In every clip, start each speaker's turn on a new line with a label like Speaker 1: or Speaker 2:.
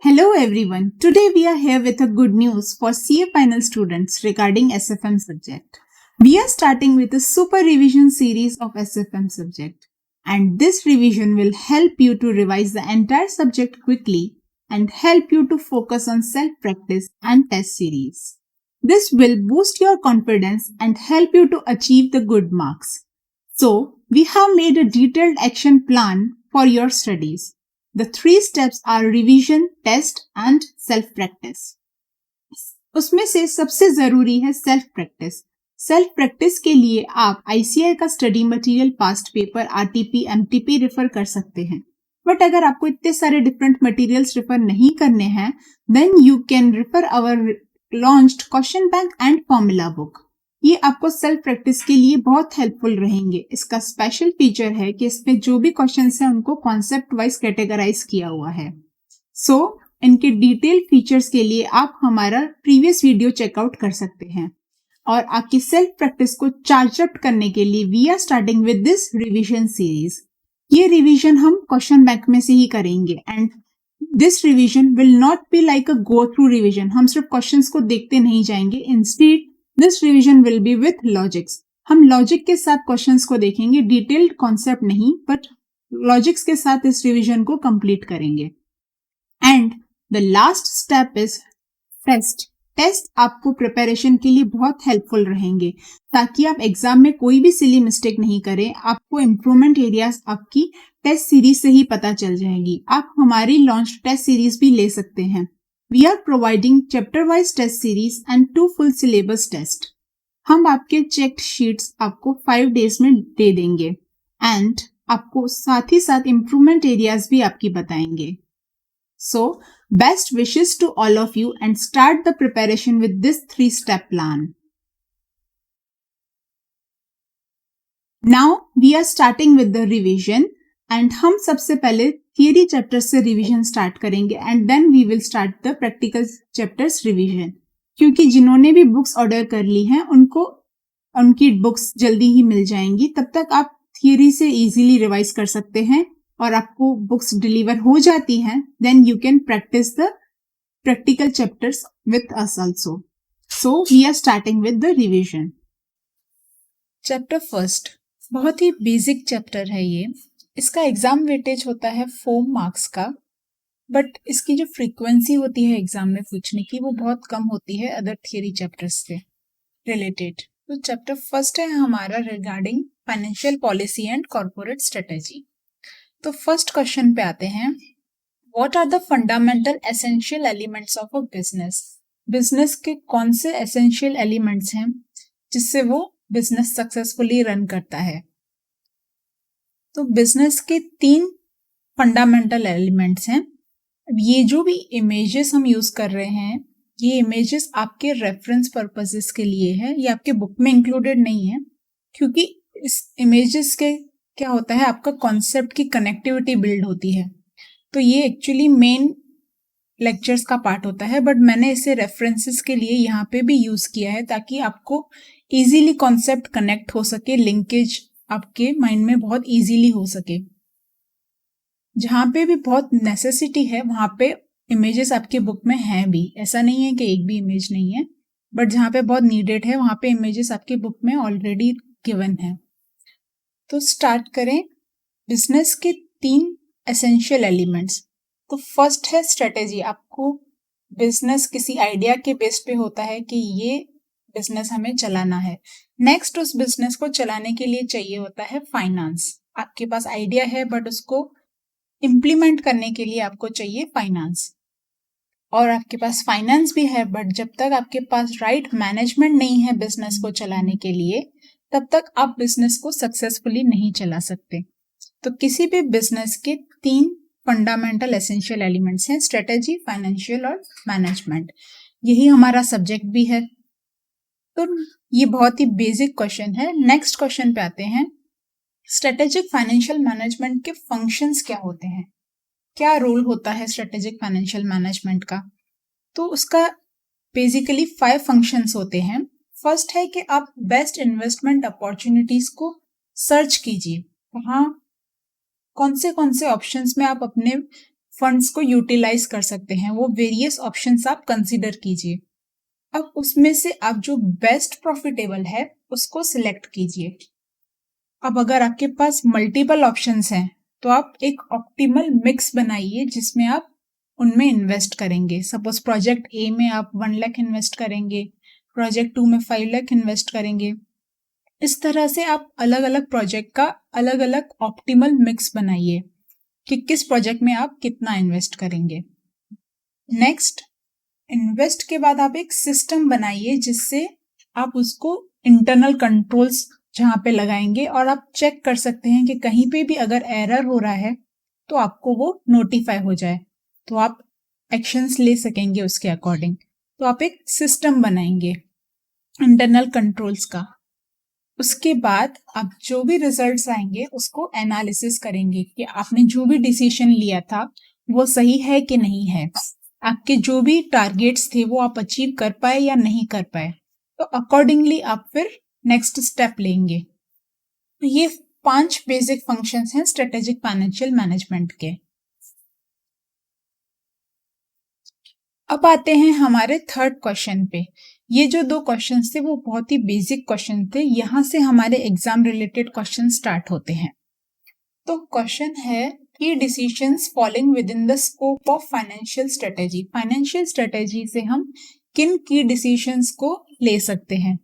Speaker 1: Hello everyone. Today we are here with a good news for CA final students regarding SFM subject. We are starting with a super revision series of SFM subject, and this revision will help you to revise the entire subject quickly and help you to focus on self practice and test series. This will boost your confidence and help you to achieve the good marks. So, we have made a detailed action plan for your studies. The 3 steps are revision, test and self practice. उसमें से सबसे जरूरी है self practice. Self practice के लिए आप ICI का study material, past paper, RTP, MTP refer कर सकते हैं। बट अगर आपको इतने सारे डिफरेंट मटेरियल्स रेफर नहीं करने हैं, then you can refer our launched question bank and formula book. ये आपको सेल्फ प्रैक्टिस के लिए बहुत हेल्पफुल रहेंगे। इसका स्पेशल फीचर है कि इसमें जो भी क्वेश्चंस हैं उनको कॉन्सेप्ट वाइज कैटेगराइज किया हुआ है। सो इनके डिटेल फीचर्स के लिए आप हमारा प्रीवियस वीडियो चेकआउट कर सकते हैं। और आपकी सेल्फ प्रैक्टिस को चार्ज अप करने के लिए we are starting with this revision series. ये रिविजन हम क्वेश्चन बैंक में से ही करेंगे and this revision will not be like a go through revision. हम सिर्फ क्वेश्चंस को देखते नहीं जाएंगे, instead this revision will be with logics. हम लॉजिक के साथ क्वेश्चंस को देखेंगे, डिटेल्ड कॉन्सेप्ट नहीं, बट लॉजिक्स के साथ इस रिविजन को कंप्लीट करेंगे। And the last step is test. Test आपको प्रिपरेशन के लिए बहुत हेल्पफुल रहेंगे ताकि आप एग्जाम में कोई भी सिली मिस्टेक नहीं करें। आपको इम्प्रूवमेंट एरियाज आपकी टेस्ट सीरीज से ही पता चल जाएगी। आप हमारी लॉन्च टेस्ट सीरीज भी ले सकते हैं। We are providing chapter-wise test series and 2 full syllabus test. हम आपके checked sheets आपको 5 days में दे देंगे and आपको साथ ही साथ improvement areas भी आपकी बताएंगे। So, best wishes to all of you and start the preparation with this 3-step plan. Now, we are starting with the revision and हम सबसे पहले थियरी चैप्टर से रिवीजन स्टार्ट करेंगे and then we will start the practical chapters revision. क्योंकि जिन्होंने भी books order कर ली हैं उनको उनकी बुक्स जल्दी ही मिल जाएंगी। तब तक आप थियरी से इजीली रिवाइज कर सकते हैं और आपको बुक्स डिलीवर हो जाती हैं, then you can practice the practical chapters with us also. So we are starting with the revision. Chapter first बहुत ही बेसिक चैप्टर है ये। इसका एग्जाम वेटेज होता है 4 मार्क्स का, बट इसकी जो फ्रीक्वेंसी होती है एग्जाम में पूछने की वो बहुत कम होती है अदर थियरी चैप्टर्स से रिलेटेड। तो चैप्टर फर्स्ट है हमारा regarding financial policy and corporate strategy. तो फर्स्ट क्वेश्चन पे आते हैं, what are the fundamental essential elements of a business. Business के कौन से एसेंशियल एलिमेंट्स हैं जिससे वो बिजनेस सक्सेसफुली रन करता है। तो बिजनेस के 3 फंडामेंटल एलिमेंट्स हैं। ये जो भी इमेजेस हम यूज कर रहे हैं, ये इमेजेस आपके रेफरेंस पर्पसेस के लिए है, ये आपके बुक में इंक्लूडेड नहीं है, क्योंकि इस इमेजेस के क्या होता है, आपका कॉन्सेप्ट की कनेक्टिविटी बिल्ड होती है। तो ये एक्चुअली मेन लेक्चर्स का पार्ट होता है, बट मैंने इसे रेफरेंसेस के लिए यहाँ पे भी यूज किया है ताकि आपको इजीली कॉन्सेप्ट कनेक्ट हो सके, लिंकेज आपके माइंड में बहुत इजीली हो सके। जहां पे भी बहुत नेसेसिटी है वहां पे इमेजेस आपके बुक में हैं भी, ऐसा नहीं है कि एक भी इमेज नहीं है, बट जहां पे बहुत नीडेड है वहां पे इमेजेस आपके बुक में ऑलरेडी गिवन है। तो स्टार्ट करें बिजनेस के 3 एसेंशियल एलिमेंट्स। तो फर्स्ट है स्ट्रेटेजी। आपको बिजनेस किसी आइडिया के बेस पे होता है कि ये बिजनेस हमें चलाना है। नेक्स्ट उस बिजनेस को चलाने के लिए चाहिए होता है फाइनेंस। आपके पास आइडिया है बट उसको इम्प्लीमेंट करने के लिए आपको चाहिए फाइनेंस, और आपके पास फाइनेंस भी है बट जब तक आपके पास राइट मैनेजमेंट नहीं है बिजनेस को चलाने के लिए, तब तक आप बिजनेस को सक्सेसफुली नहीं चला सकते। तो किसी भी बिजनेस के 3 फंडामेंटल एसेंशियल एलिमेंट्स हैं, स्ट्रेटेजी, फाइनेंशियल और मैनेजमेंट। यही हमारा सब्जेक्ट भी है। तो ये बहुत ही बेसिक क्वेश्चन है। नेक्स्ट क्वेश्चन पे आते हैं, स्ट्रेटेजिक फाइनेंशियल मैनेजमेंट के फंक्शंस क्या होते हैं, क्या रोल होता है स्ट्रेटेजिक फाइनेंशियल मैनेजमेंट का। तो उसका बेसिकली 5 फंक्शंस होते हैं। फर्स्ट है कि आप बेस्ट इन्वेस्टमेंट अपॉर्चुनिटीज को सर्च कीजिए, वहाँ कौन से ऑप्शंस में आप अपने फंड्स को यूटिलाइज कर सकते हैं, वो वेरियस ऑप्शंस आप कंसीडर कीजिए। अब उसमें से आप जो बेस्ट प्रॉफिटेबल है उसको सिलेक्ट कीजिए। अब अगर आपके पास मल्टीपल ऑप्शंस हैं तो आप एक ऑप्टिमल मिक्स बनाइए जिसमें आप उनमें इन्वेस्ट करेंगे। सपोज प्रोजेक्ट ए में आप 1 लाख इन्वेस्ट करेंगे, प्रोजेक्ट 2 में 5 लाख इन्वेस्ट करेंगे। इस तरह से आप अलग अलग प्रोजेक्ट का अलग अलग ऑप्टिमल मिक्स बनाइए कि किस प्रोजेक्ट में आप कितना इन्वेस्ट करेंगे। नेक्स्ट, इन्वेस्ट के बाद आप एक सिस्टम बनाइए जिससे आप उसको इंटरनल कंट्रोल्स जहां पे लगाएंगे और आप चेक कर सकते हैं कि कहीं पे भी अगर एरर हो रहा है तो आपको वो नोटिफाई हो जाए, तो आप एक्शंस ले सकेंगे उसके अकॉर्डिंग। तो आप एक सिस्टम बनाएंगे इंटरनल कंट्रोल्स का। उसके बाद आप जो भी रिजल्ट्स आएंगे उसको एनालिसिस करेंगे कि आपने जो भी डिसीजन लिया था वो सही है कि नहीं है, आपके जो भी टारगेट्स थे वो आप अचीव कर पाए या नहीं कर पाए। तो अकॉर्डिंगली आप फिर नेक्स्ट स्टेप लेंगे। तो ये 5 बेसिक फंक्शंस हैं स्ट्रेटेजिक फाइनेंशियल मैनेजमेंट के। अब आते हैं हमारे थर्ड क्वेश्चन पे। ये जो 2 क्वेश्चन थे वो बहुत ही बेसिक क्वेश्चन थे, यहां से हमारे एग्जाम रिलेटेड क्वेश्चन स्टार्ट होते हैं। तो क्वेश्चन है की decisions falling with in the scope of financial strategy. Financial strategy से हम किन की डिसीजंस को ले सकते हैं।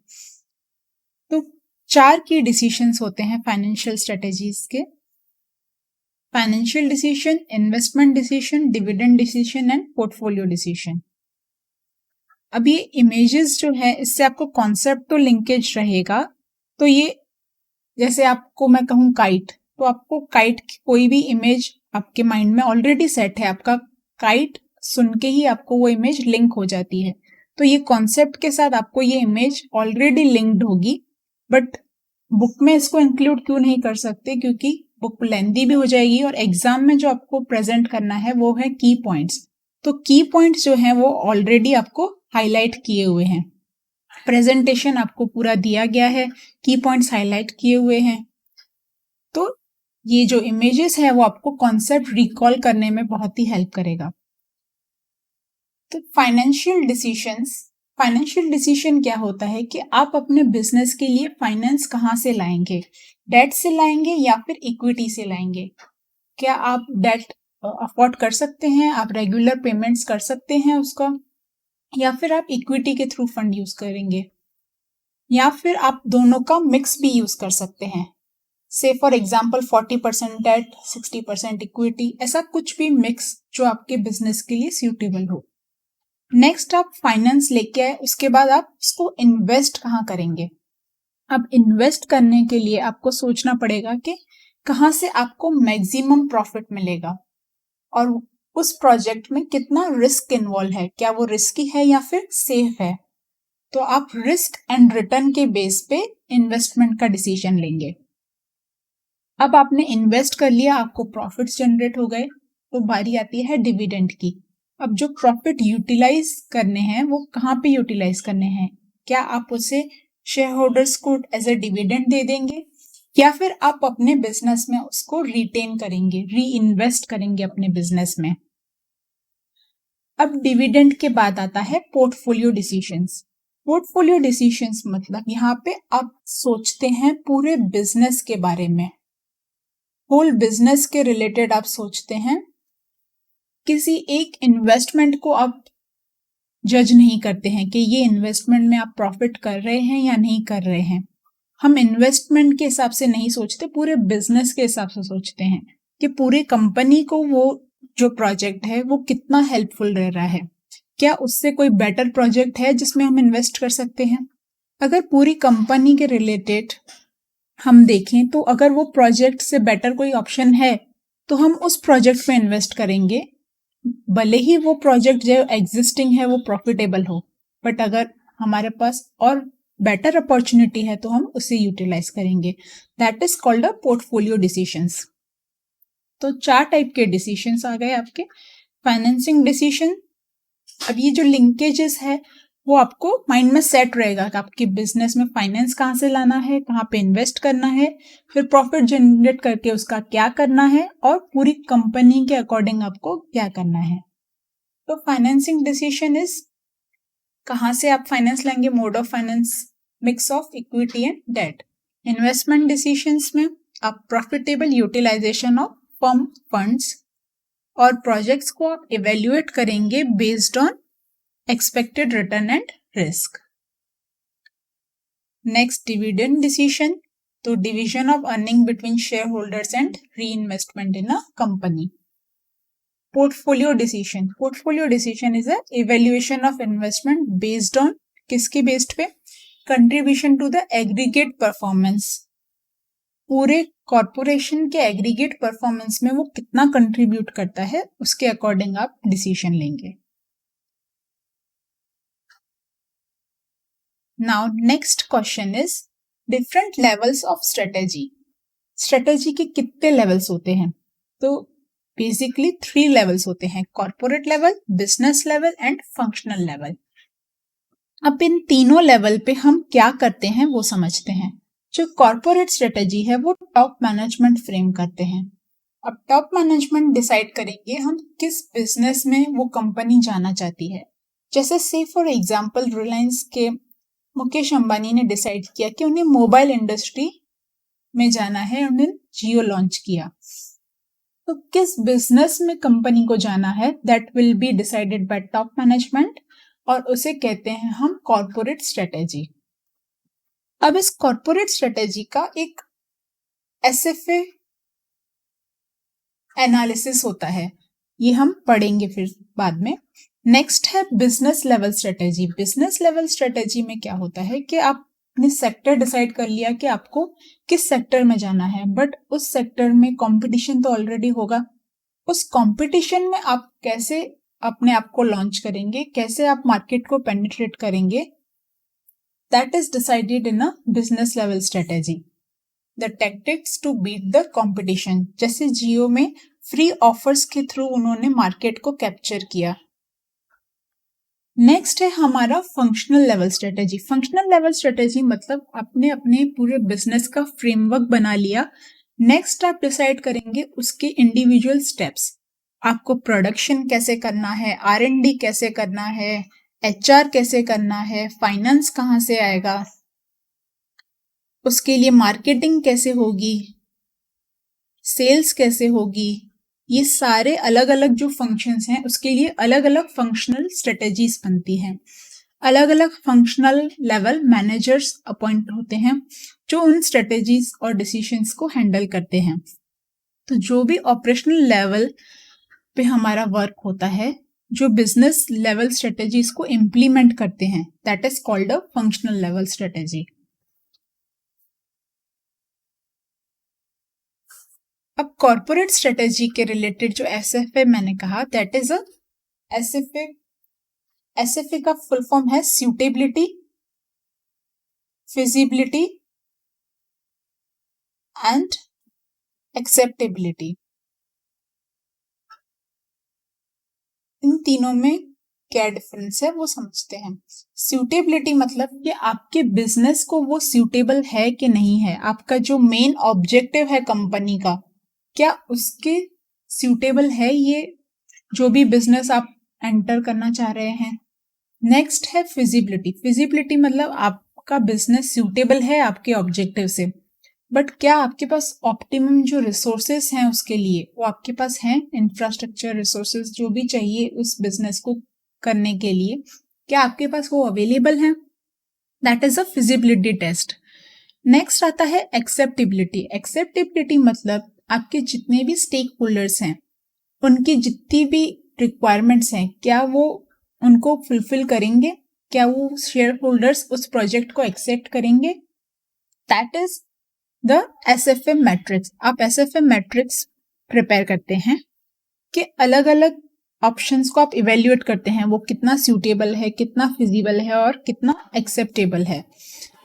Speaker 1: तो 4 की डिसीजंस होते हैं फाइनेंशियल स्ट्रेटेजीज के: financial decision, investment decision, dividend decision and portfolio decision. अब ये इमेजेस जो है इससे आपको कॉन्सेप्ट तो लिंकेज रहेगा। तो ये जैसे आपको मैं कहूँ काइट, तो आपको काइट की कोई भी इमेज आपके माइंड में ऑलरेडी सेट है, आपका काइट सुन के ही आपको वो इमेज लिंक हो जाती है। तो ये कॉन्सेप्ट के साथ आपको ये इमेज ऑलरेडी लिंक्ड होगी, बट बुक में इसको इंक्लूड क्यों नहीं कर सकते, क्योंकि बुक लेंदी भी हो जाएगी और एग्जाम में जो आपको प्रेजेंट करना है वो है की पॉइंट्स। तो की पॉइंट्स जो है वो ऑलरेडी आपको हाईलाइट किए हुए हैं, प्रेजेंटेशन आपको पूरा दिया गया है, की पॉइंट्स हाईलाइट किए हुए हैं। तो ये जो इमेजेस है वो आपको कॉन्सेप्ट रिकॉल करने में बहुत ही हेल्प करेगा। तो फाइनेंशियल डिसीजन क्या होता है कि आप अपने बिजनेस के लिए फाइनेंस कहाँ से लाएंगे, डेट से लाएंगे या फिर इक्विटी से लाएंगे। क्या आप डेट अफोर्ड कर सकते हैं, आप रेगुलर पेमेंट्स कर सकते हैं उसका, या फिर आप इक्विटी के थ्रू फंड यूज करेंगे, या फिर आप दोनों का मिक्स भी यूज कर सकते हैं। से फॉर एग्जाम्पल 40% डेट 60% इक्विटी, ऐसा कुछ भी मिक्स जो आपके बिजनेस के लिए सूटेबल हो। नेक्स्ट आप फाइनेंस लेके आए, उसके बाद आप उसको इन्वेस्ट कहाँ करेंगे। अब इन्वेस्ट करने के लिए आपको सोचना पड़ेगा कि कहाँ से आपको मैक्सिमम प्रॉफिट मिलेगा और उस प्रोजेक्ट में कितना रिस्क इन्वॉल्व है, क्या वो रिस्की है या फिर सेफ है। तो आप रिस्क एंड रिटर्न के बेस पे इन्वेस्टमेंट का डिसीजन लेंगे। अब आपने इन्वेस्ट कर लिया, आपको प्रॉफिट्स जनरेट हो गए, तो बारी आती है डिविडेंड की। अब जो प्रॉफिट यूटिलाइज करने हैं वो कहाँ पे यूटिलाइज करने हैं, क्या आप उसे शेयर होल्डर्स को एज ए डिविडेंड दे देंगे या फिर आप अपने बिजनेस में उसको रिटेन करेंगे, री इन्वेस्ट करेंगे अपने बिजनेस में। अब डिविडेंड के बाद आता है पोर्टफोलियो डिसीजंस। पोर्टफोलियो डिसीजंस मतलब यहाँ पे आप सोचते हैं पूरे बिजनेस के बारे में, होल बिजनेस के रिलेटेड आप सोचते हैं। किसी एक इन्वेस्टमेंट को आप जज नहीं करते हैं कि ये इन्वेस्टमेंट में आप प्रॉफिट कर रहे हैं या नहीं कर रहे हैं। हम इन्वेस्टमेंट के हिसाब से नहीं सोचते, पूरे बिजनेस के हिसाब से सोचते हैं कि पूरे कंपनी को वो जो प्रोजेक्ट है वो कितना हेल्पफुल रह रहा है, क्या उससे कोई बेटर प्रोजेक्ट है जिसमें हम इन्वेस्ट कर सकते हैं। अगर पूरी कंपनी के रिलेटेड हम देखें तो अगर वो प्रोजेक्ट से बेटर कोई ऑप्शन है तो हम उस प्रोजेक्ट पे इन्वेस्ट करेंगे, भले ही वो प्रोजेक्ट जो एग्जिस्टिंग है वो प्रॉफिटेबल हो, बट अगर हमारे पास और बेटर अपॉर्चुनिटी है तो हम उसे यूटिलाइज करेंगे। That is called a portfolio decisions. तो 4 टाइप के डिसीजंस आ गए आपके। फाइनेंसिंग डिसीजन, अब ये जो लिंकेजेस है वो आपको माइंड में सेट रहेगा कि आपकी बिजनेस में फाइनेंस कहाँ से लाना है, कहाँ पे इन्वेस्ट करना है, फिर प्रॉफिट जनरेट करके उसका क्या करना है और पूरी कंपनी के अकॉर्डिंग आपको क्या करना है। तो फाइनेंसिंग डिसीजन इज कहाँ से आप फाइनेंस लेंगे, mode of finance, mix of equity and debt. Investment decisions में आप profitable utilization of firm funds और प्रोजेक्ट्स को आप इवेल्युएट करेंगे based on expected return and risk. Next, dividend decision. तो division of earning between shareholders and reinvestment in a company. Portfolio decision. Portfolio decision is a evaluation of investment based on किसके based पे? Contribution to the aggregate performance. पूरे corporation के aggregate performance में वो कितना contribute करता है उसके अकॉर्डिंग आप डिसीजन लेंगे। Now next question is different levels of strategy. Strategy के कितने लेवल्स होते हैं? तो बेसिकली 3 लेवल्स होते हैं, corporate level, business level and functional level. अब इन तीनों लेवल पे हम क्या करते हैं वो समझते हैं। जो कॉर्पोरेट स्ट्रेटेजी है वो टॉप मैनेजमेंट फ्रेम करते हैं। अब टॉप मैनेजमेंट डिसाइड करेंगे हम किस बिजनेस में वो कंपनी जाना चाहती है। जैसे से फॉर एग्जांपल रिलायंस के मुकेश अंबानी ने डिसाइड किया कि उन्हें मोबाइल इंडस्ट्री में जाना है, उन्होंने जियो लॉन्च किया। तो किस बिजनेस में कंपनी को जाना है that will be decided by top management और उसे कहते हैं हम कॉर्पोरेट स्ट्रेटेजी। अब इस कॉर्पोरेट स्ट्रेटेजी का एक एसएफए एनालिसिस होता है, ये हम पढ़ेंगे फिर बाद में। नेक्स्ट है business level strategy. Business level strategy में क्या होता है कि आपने सेक्टर डिसाइड कर लिया कि आपको किस सेक्टर में जाना है, बट उस सेक्टर में कंपटीशन तो ऑलरेडी होगा। उस कंपटीशन में आप कैसे अपने आप को लॉन्च करेंगे, कैसे आप मार्केट को पेनिट्रेट करेंगे, that is decided in a business level strategy. The tactics to beat the competition, जैसे जियो में फ्री ऑफर्स के थ्रू उन्होंने मार्केट को कैप्चर किया। नेक्स्ट है हमारा functional level strategy. Functional level strategy मतलब आपने अपने पूरे बिजनेस का फ्रेमवर्क बना लिया। नेक्स्ट आप डिसाइड करेंगे उसके इंडिविजुअल स्टेप्स। आपको प्रोडक्शन कैसे करना है, R&D कैसे करना है, HR कैसे करना है, फाइनेंस कहाँ से आएगा, उसके लिए मार्केटिंग कैसे होगी, सेल्स कैसे होगी, ये सारे अलग अलग जो फंक्शंस हैं उसके लिए अलग अलग फंक्शनल स्ट्रेटेजीज बनती हैं। अलग अलग फंक्शनल लेवल मैनेजर्स अपॉइंट होते हैं जो उन स्ट्रेटेजीज और डिसीजंस को हैंडल करते हैं। तो जो भी ऑपरेशनल लेवल पे हमारा वर्क होता है, जो बिजनेस लेवल स्ट्रेटेजीज को इम्प्लीमेंट करते हैं, that is called a functional level strategy. अब कॉर्पोरेट स्ट्रेटेजी के रिलेटेड जो एसएफए मैंने कहा, दैट इज अ एसएफए का फुल फॉर्म है सूटेबिलिटी, फिजिबिलिटी एंड एक्सेप्टेबिलिटी। इन तीनों में क्या डिफरेंस है वो समझते हैं। सूटेबिलिटी मतलब कि आपके बिजनेस को वो सूटेबल है कि नहीं है, आपका जो मेन ऑब्जेक्टिव है कंपनी का, क्या उसके सूटेबल है ये जो भी बिजनेस आप एंटर करना चाह रहे हैं। नेक्स्ट है फिजिबिलिटी। फिजिबिलिटी मतलब आपका बिजनेस सूटेबल है आपके ऑब्जेक्टिव से, बट क्या आपके पास ऑप्टिमम जो रिसोर्सेस हैं उसके लिए वो आपके पास हैं, इंफ्रास्ट्रक्चर रिसोर्सेस जो भी चाहिए उस बिजनेस को करने के लिए, क्या आपके पास वो अवेलेबल है, that is a feasibility test. Next आता है एक्सेप्टेबिलिटी। एक्सेप्टेबिलिटी मतलब आपके जितने भी स्टेक होल्डर्स हैं उनकी जितनी भी रिक्वायरमेंट्स हैं, क्या वो उनको फुलफिल करेंगे, क्या वो शेयर होल्डर्स उस प्रोजेक्ट को एक्सेप्ट करेंगे, that is the SFA matrix. आप एसएफए मैट्रिक्स प्रिपेयर करते हैं कि अलग अलग ऑप्शंस को आप इवेल्युएट करते हैं, वो कितना सूटेबल है, कितना फिजिबल है और कितना एक्सेप्टेबल है।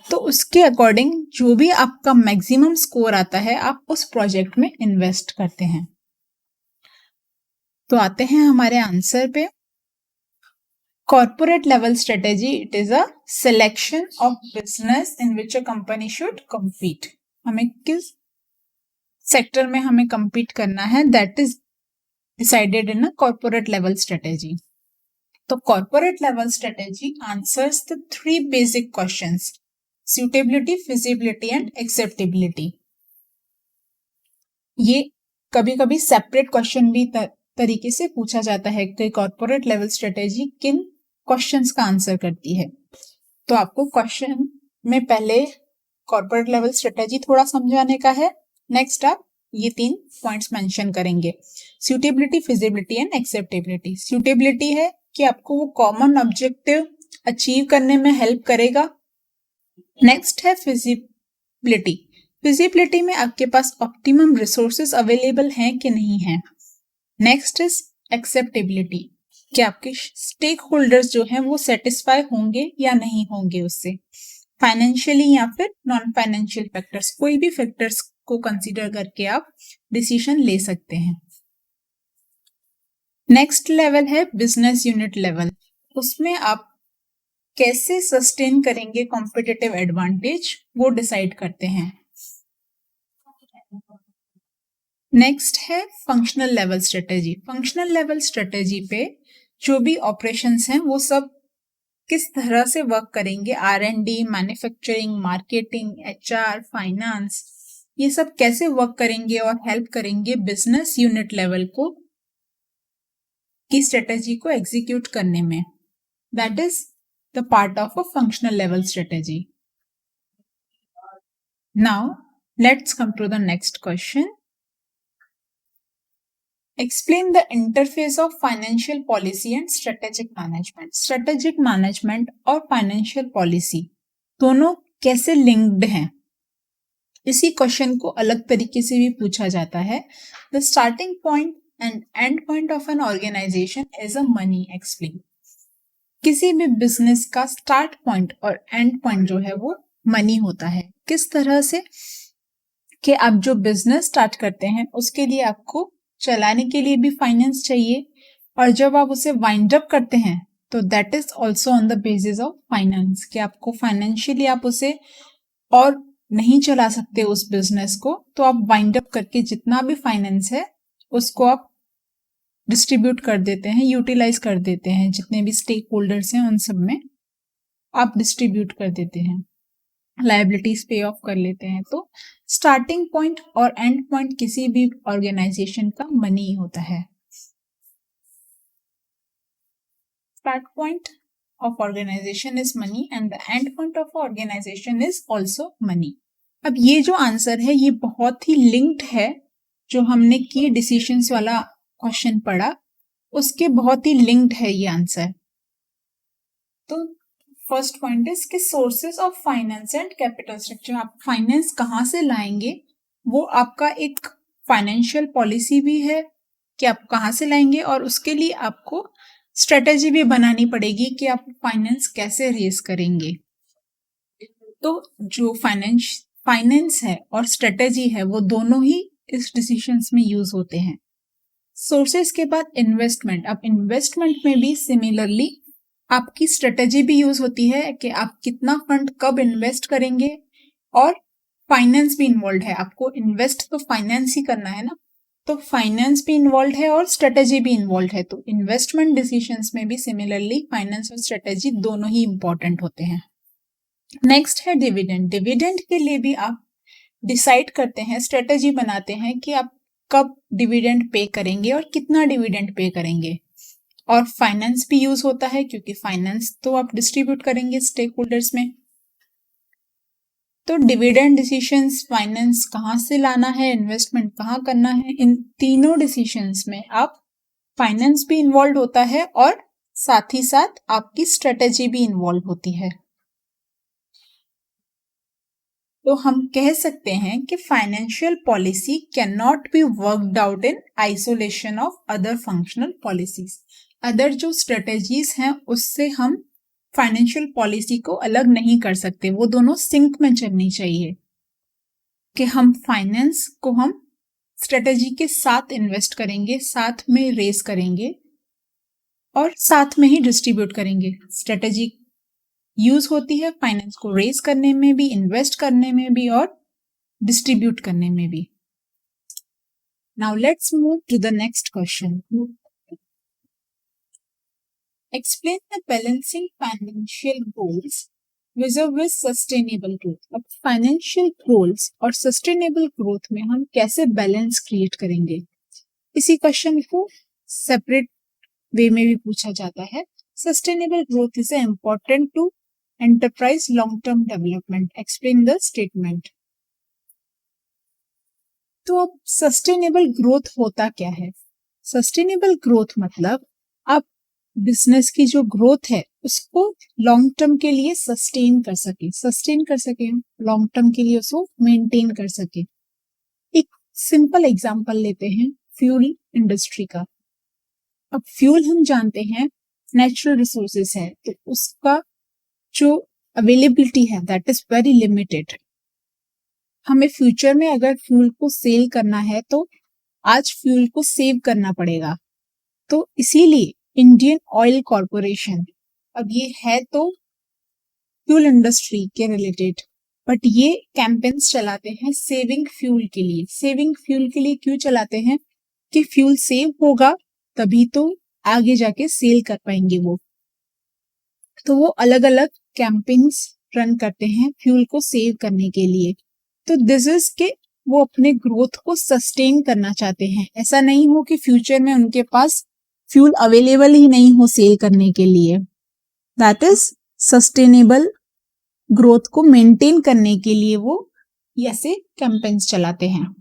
Speaker 1: तो उसके अकॉर्डिंग जो भी आपका मैक्सिमम स्कोर आता है आप उस प्रोजेक्ट में इन्वेस्ट करते हैं। तो आते हैं हमारे आंसर पे। Corporate level strategy, it is a selection of business in which a company should compete. हमें किस सेक्टर में हमें compete करना है, that is decided in a corporate level strategy. तो corporate level strategy answers the three basic questions: suitability, feasibility and acceptability. ये कभी कभी सेपरेट क्वेश्चन भी तरीके से पूछा जाता है कि कॉर्पोरेट लेवल स्ट्रेटेजी किन क्वेश्चंस का आंसर करती है। तो आपको क्वेश्चन में पहले कॉर्पोरेट लेवल स्ट्रेटेजी थोड़ा समझाने का है, नेक्स्ट आप ये 3 पॉइंट्स मेंशन करेंगे: suitability, feasibility and acceptability. Suitability है कि आपको वो कॉमन ऑब्जेक्टिव अचीव करने में हेल्प करेगा। नेक्स्ट है फिजिबिलिटी। फिजिबिलिटी में आपके पास ऑप्टिमम रिसोर्सेज अवेलेबल हैं कि नहीं है। नेक्स्ट इज एक्सेप्टेबिलिटी, कि आपके स्टेक होल्डर्स जो हैं वो सेटिस्फाई होंगे या नहीं होंगे उससे, फाइनेंशियली या फिर नॉन फाइनेंशियल फैक्टर्स, कोई भी फैक्टर्स को कंसीडर करके आप डिसीजन ले सकते हैं। नेक्स्ट लेवल है बिजनेस यूनिट लेवल। उसमें आप कैसे सस्टेन करेंगे कॉम्पिटिटिव एडवांटेज, वो डिसाइड करते हैं। नेक्स्ट है functional level strategy. Functional level strategy पे जो भी ऑपरेशंस हैं वो सब किस तरह से वर्क करेंगे, R&D, manufacturing, marketing, HR, finance, ये सब कैसे वर्क करेंगे और हेल्प करेंगे बिजनेस यूनिट लेवल को की स्ट्रेटेजी को एग्जीक्यूट करने में। That is the part of a functional level strategy. Now let's come to the next question. Explain the interface of financial policy and strategic management. Strategic management और financial policy दोनों कैसे linked हैं? इसी question को अलग तरीके से भी पूछा जाता है। The starting point and end point of an organization is a money. Explain. किसी भी बिजनेस का स्टार्ट पॉइंट और एंड पॉइंट जो है वो मनी होता है। किस तरह से कि आप जो बिजनेस स्टार्ट करते हैं उसके लिए आपको चलाने के लिए भी फाइनेंस चाहिए, और जब आप उसे वाइंड अप करते हैं तो that is also on the basis of finance, कि आपको फाइनेंशियली आप उसे और नहीं चला सकते उस बिजनेस को, तो आप वाइंड अप करके जितना भी फाइनेंस है उसको आप डिस्ट्रीब्यूट कर देते हैं, यूटिलाइज कर देते हैं, जितने भी स्टेक होल्डर्स हैं उन सब में आप डिस्ट्रीब्यूट कर देते हैं, लायबिलिटीज पे ऑफ कर लेते हैं। तो स्टार्टिंग पॉइंट और एंड पॉइंट किसी भी ऑर्गेनाइजेशन का मनी होता है। Start point of organization is money and the end point of organization is also money. अब ये जो आंसर है ये बहुत ही लिंक्ड है, जो हमने की डिसीजंस वाला क्वेश्चन पढ़ा उसके बहुत ही लिंक्ड है ये आंसर। तो फर्स्ट पॉइंट इज कि sources of finance and capital structure. आप फाइनेंस कहाँ से लाएंगे वो आपका एक फाइनेंशियल पॉलिसी भी है कि आप कहाँ से लाएंगे, और उसके लिए आपको स्ट्रेटेजी भी बनानी पड़ेगी कि आप फाइनेंस कैसे रेज करेंगे। तो जो फाइनेंस है और स्ट्रेटेजी है वो दोनों ही इस डिसीजंस में यूज होते हैं। सोर्सेस के बाद इन्वेस्टमेंट। अब इन्वेस्टमेंट में भी सिमिलरली आपकी स्ट्रेटेजी भी यूज होती है कि आप कितना फंड कब इन्वेस्ट करेंगे, और फाइनेंस भी इन्वॉल्व है। आपको इन्वेस्ट तो फाइनेंस ही करना है ना, तो फाइनेंस भी इन्वॉल्व है और स्ट्रेटेजी भी इन्वॉल्व है। तो इन्वेस्टमेंट डिसीजंस में भी सिमिलरली फाइनेंस और स्ट्रेटेजी दोनों ही इंपॉर्टेंट होते हैं। नेक्स्ट है डिविडेंड। डिविडेंड के लिए भी आप डिसाइड करते हैं, स्ट्रेटेजी बनाते हैं कि आप कब डिविडेंड पे करेंगे और कितना डिविडेंड पे करेंगे। और फाइनेंस भी यूज होता है क्योंकि फाइनेंस तो आप डिस्ट्रीब्यूट करेंगे स्टेक होल्डर्स में। तो डिविडेंड डिसीजंस, फाइनेंस कहाँ से लाना है, इन्वेस्टमेंट कहाँ करना है, इन तीनों डिसीजंस में आप फाइनेंस भी इन्वॉल्व होता है और साथ ही साथ आपकी स्ट्रेटेजी भी इन्वॉल्व होती है। तो हम कह सकते हैं कि financial policy can not be worked out in isolation of other functional policies. Other जो स्ट्रेटेजीज हैं उससे हम फाइनेंशियल पॉलिसी को अलग नहीं कर सकते, वो दोनों सिंक में चलनी चाहिए, कि हम फाइनेंस को हम स्ट्रेटेजी के साथ इन्वेस्ट करेंगे, साथ में रेस करेंगे, और साथ में ही डिस्ट्रीब्यूट करेंगे। स्ट्रेटेजी यूज होती है फाइनेंस को रेज करने में भी, इन्वेस्ट करने में भी और डिस्ट्रीब्यूट करने में भी। Now let's move to the next question. Explain the balancing financial goals vis-a-vis sustainable growth. अब फाइनेंशियल गोल्स और सस्टेनेबल ग्रोथ में हम कैसे बैलेंस क्रिएट करेंगे, इसी क्वेश्चन को सेपरेट वे में भी पूछा जाता है। Sustainable growth is important to enterprise long term development. Explain the statement. तो अब सस्टेनेबल ग्रोथ होता क्या है? सस्टेनेबल ग्रोथ मतलब आप बिजनेस की जो ग्रोथ है उसको लॉन्ग टर्म के लिए सस्टेन कर सके लॉन्ग टर्म के लिए उसको मेंटेन कर सके। एक सिंपल एग्जांपल लेते हैं फ्यूल इंडस्ट्री का। अब फ्यूल हम जानते हैं नेचुरल रिसोर्सेस है, तो उसका जो अवेलेबिलिटी है दैट इज वेरी लिमिटेड। हमें फ्यूचर में अगर फ्यूल को सेल करना है तो आज फ्यूल को सेव करना पड़ेगा। तो इसीलिए इंडियन ऑयल कॉरपोरेशन, अब ये है तो फ्यूल इंडस्ट्री के रिलेटेड, बट ये कैंपेन्स चलाते हैं सेविंग फ्यूल के लिए। सेविंग फ्यूल के लिए क्यों चलाते हैं? कि फ्यूल सेव होगा तभी तो आगे जाके सेल कर पाएंगे वो। तो वो अलग अलग कैंपेन्स रन करते हैं फ्यूल को सेव करने के लिए। तो दिस इज के वो अपने ग्रोथ को सस्टेन करना चाहते हैं। ऐसा नहीं हो कि फ्यूचर में उनके पास फ्यूल अवेलेबल ही नहीं हो सेल करने के लिए। दैट इज सस्टेनेबल ग्रोथ को मेंटेन करने के लिए वो ऐसे कैंपेन्स चलाते हैं।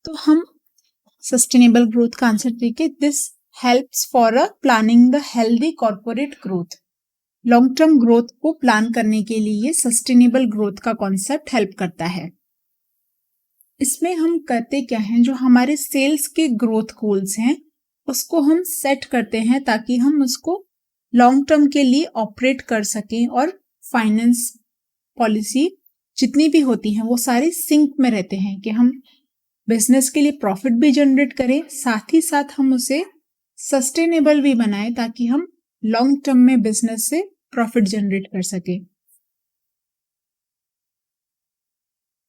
Speaker 1: तो हम सस्टेनेबल ग्रोथ का आंसर देखें। This helps for a planning the healthy corporate growth. Long term growth को प्लान करने के लिए सस्टेनेबल ग्रोथ का कॉन्सेप्ट हेल्प करता है। इसमें हम करते क्या हैं, जो हमारे सेल्स के ग्रोथ गोल्स हैं उसको हम सेट करते हैं ताकि हम उसको लॉन्ग टर्म के लिए ऑपरेट कर सकें और फाइनेंस पॉलिसी जितनी भी होती हैं वो सारे सिंक में रहते हैं कि हम बिजनेस के लिए प्रॉफिट भी जनरेट करें, साथ ही साथ हम उसे सस्टेनेबल भी बनाएं ताकि हम लॉन्ग टर्म में बिजनेस से प्रॉफिट जनरेट कर सके।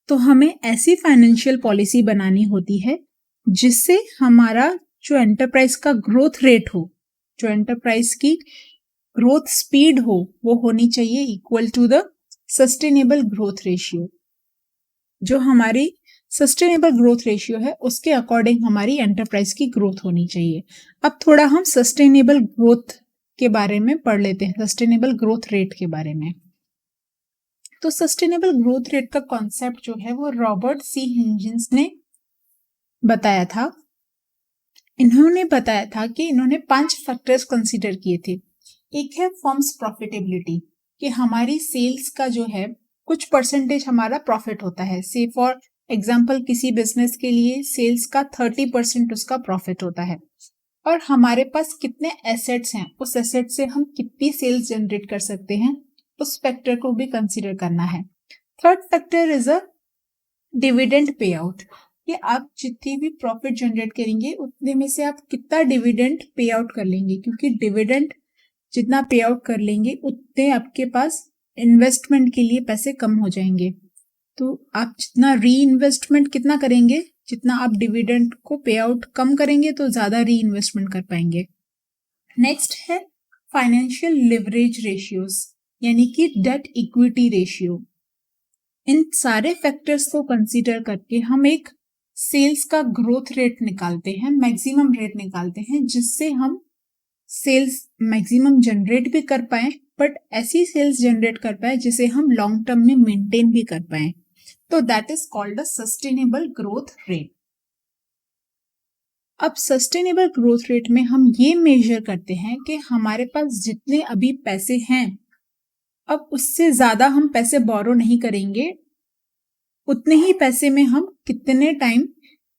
Speaker 1: तो हमें ऐसी फाइनेंशियल पॉलिसी बनानी होती है जिससे हमारा जो एंटरप्राइज का ग्रोथ रेट हो, जो एंटरप्राइज की ग्रोथ स्पीड हो, वो होनी चाहिए equal to the sustainable growth ratio. जो हमारी सस्टेनेबल ग्रोथ रेशियो है उसके अकॉर्डिंग हमारी एंटरप्राइज की ग्रोथ होनी चाहिए। अब थोड़ा हम सस्टेनेबल ग्रोथ के बारे में पढ़ लेते हैं, सस्टेनेबल ग्रोथ रेट के बारे में। तो सस्टेनेबल ग्रोथ रेट का कॉन्सेप्ट जो है वो रॉबर्ट सी हिंजिन्स ने बताया था। इन्होंने बताया था कि इन्होंने 5 फैक्टर्स कंसीडर किए थे। एक है फर्म्स प्रॉफिटेबिलिटी, कि हमारी सेल्स का जो है कुछ परसेंटेज हमारा प्रॉफिट होता है। से फॉर एग्जाम्पल किसी बिजनेस के लिए सेल्स का 30% उसका प्रॉफिट होता है, और हमारे पास कितने एसेट्स हैं, उस एसेट से हम कितनी सेल्स जनरेट कर सकते हैं, उस फैक्टर को भी कंसीडर करना है। Third factor is a dividend pay out, कि आप जितनी भी प्रॉफिट जनरेट करेंगे उतने में से आप कितना डिविडेंड पे आउट कर लेंगे, क्योंकि डिविडेंड जितना पे आउट कर लेंगे उतने आपके पास इन्वेस्टमेंट के लिए पैसे कम हो जाएंगे। तो आप जितना री इन्वेस्टमेंट कितना करेंगे, जितना आप डिविडेंड को पे आउट कम करेंगे तो ज्यादा री इन्वेस्टमेंट कर पाएंगे। नेक्स्ट है फाइनेंशियल लिवरेज रेशियोज, यानी कि डेट इक्विटी रेशियो। इन सारे फैक्टर्स को कंसीडर करके हम एक सेल्स का ग्रोथ रेट निकालते हैं, मैक्सिमम रेट निकालते हैं, जिससे हम सेल्स मैक्सिमम जनरेट भी कर पाए, बट ऐसी सेल्स जनरेट कर पाए जिसे हम लॉन्ग टर्म में मेंटेन भी कर पाए। तो that is called a sustainable growth rate. अब सस्टेनेबल ग्रोथ रेट में हम ये मेजर करते हैं कि हमारे पास जितने अभी पैसे हैं, अब उससे ज्यादा हम पैसे बोरो नहीं करेंगे, उतने ही पैसे में हम कितने टाइम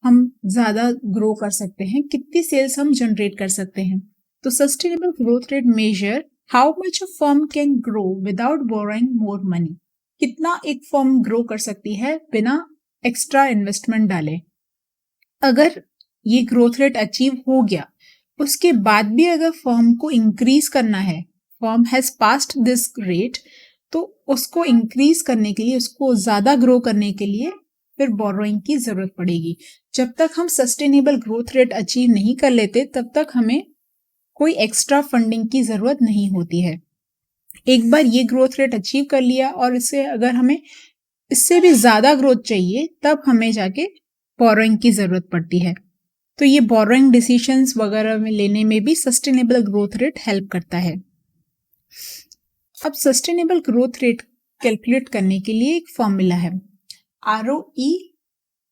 Speaker 1: हम ज्यादा ग्रो कर सकते हैं, कितनी सेल्स हम जनरेट कर सकते हैं। तो sustainable growth rate major how much a firm can grow without borrowing more money, कितना एक फर्म ग्रो कर सकती है बिना एक्स्ट्रा इन्वेस्टमेंट डाले। अगर ये ग्रोथ रेट अचीव हो गया उसके बाद भी अगर फर्म को इंक्रीज करना है, firm has passed this rate, तो उसको इंक्रीज करने के लिए, उसको ज्यादा ग्रो करने के लिए फिर बोरोइंग की जरूरत पड़ेगी। जब तक हम सस्टेनेबल ग्रोथ रेट अचीव नहीं कर लेते तब तक हमें कोई एक्स्ट्रा फंडिंग की जरूरत नहीं होती है। एक बार ये ग्रोथ रेट अचीव कर लिया और इससे अगर हमें इससे भी ज्यादा ग्रोथ चाहिए तब हमें जाके बोरोइंग की जरूरत पड़ती है। तो ये बोरोइंग डिसीजंस वगैरह में लेने में भी सस्टेनेबल ग्रोथ रेट हेल्प करता है। अब सस्टेनेबल ग्रोथ रेट कैलकुलेट करने के लिए एक फॉर्मूला है, ROE,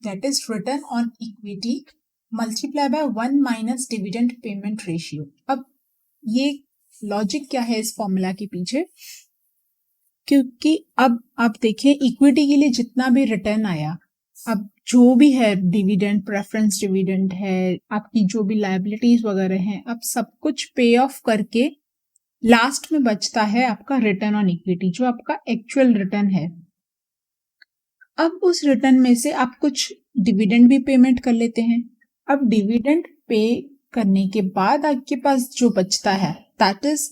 Speaker 1: that is return on equity, multiply by 1 minus dividend payment ratio. अब ये लॉजिक क्या है इस फॉर्मूला के पीछे, क्योंकि अब आप देखें इक्विटी के लिए जितना भी रिटर्न आया, अब जो भी है डिविडेंड, प्रेफरेंस डिविडेंड है, आपकी जो भी लायबिलिटीज वगैरह हैं, अब सब कुछ पे ऑफ करके लास्ट में बचता है आपका रिटर्न ऑन इक्विटी, जो आपका एक्चुअल रिटर्न है। अब उस रिटर्न में से आप कुछ डिविडेंड भी पेमेंट कर लेते हैं। अब डिविडेंड पे करने के बाद आपके पास जो बचता है दैट इज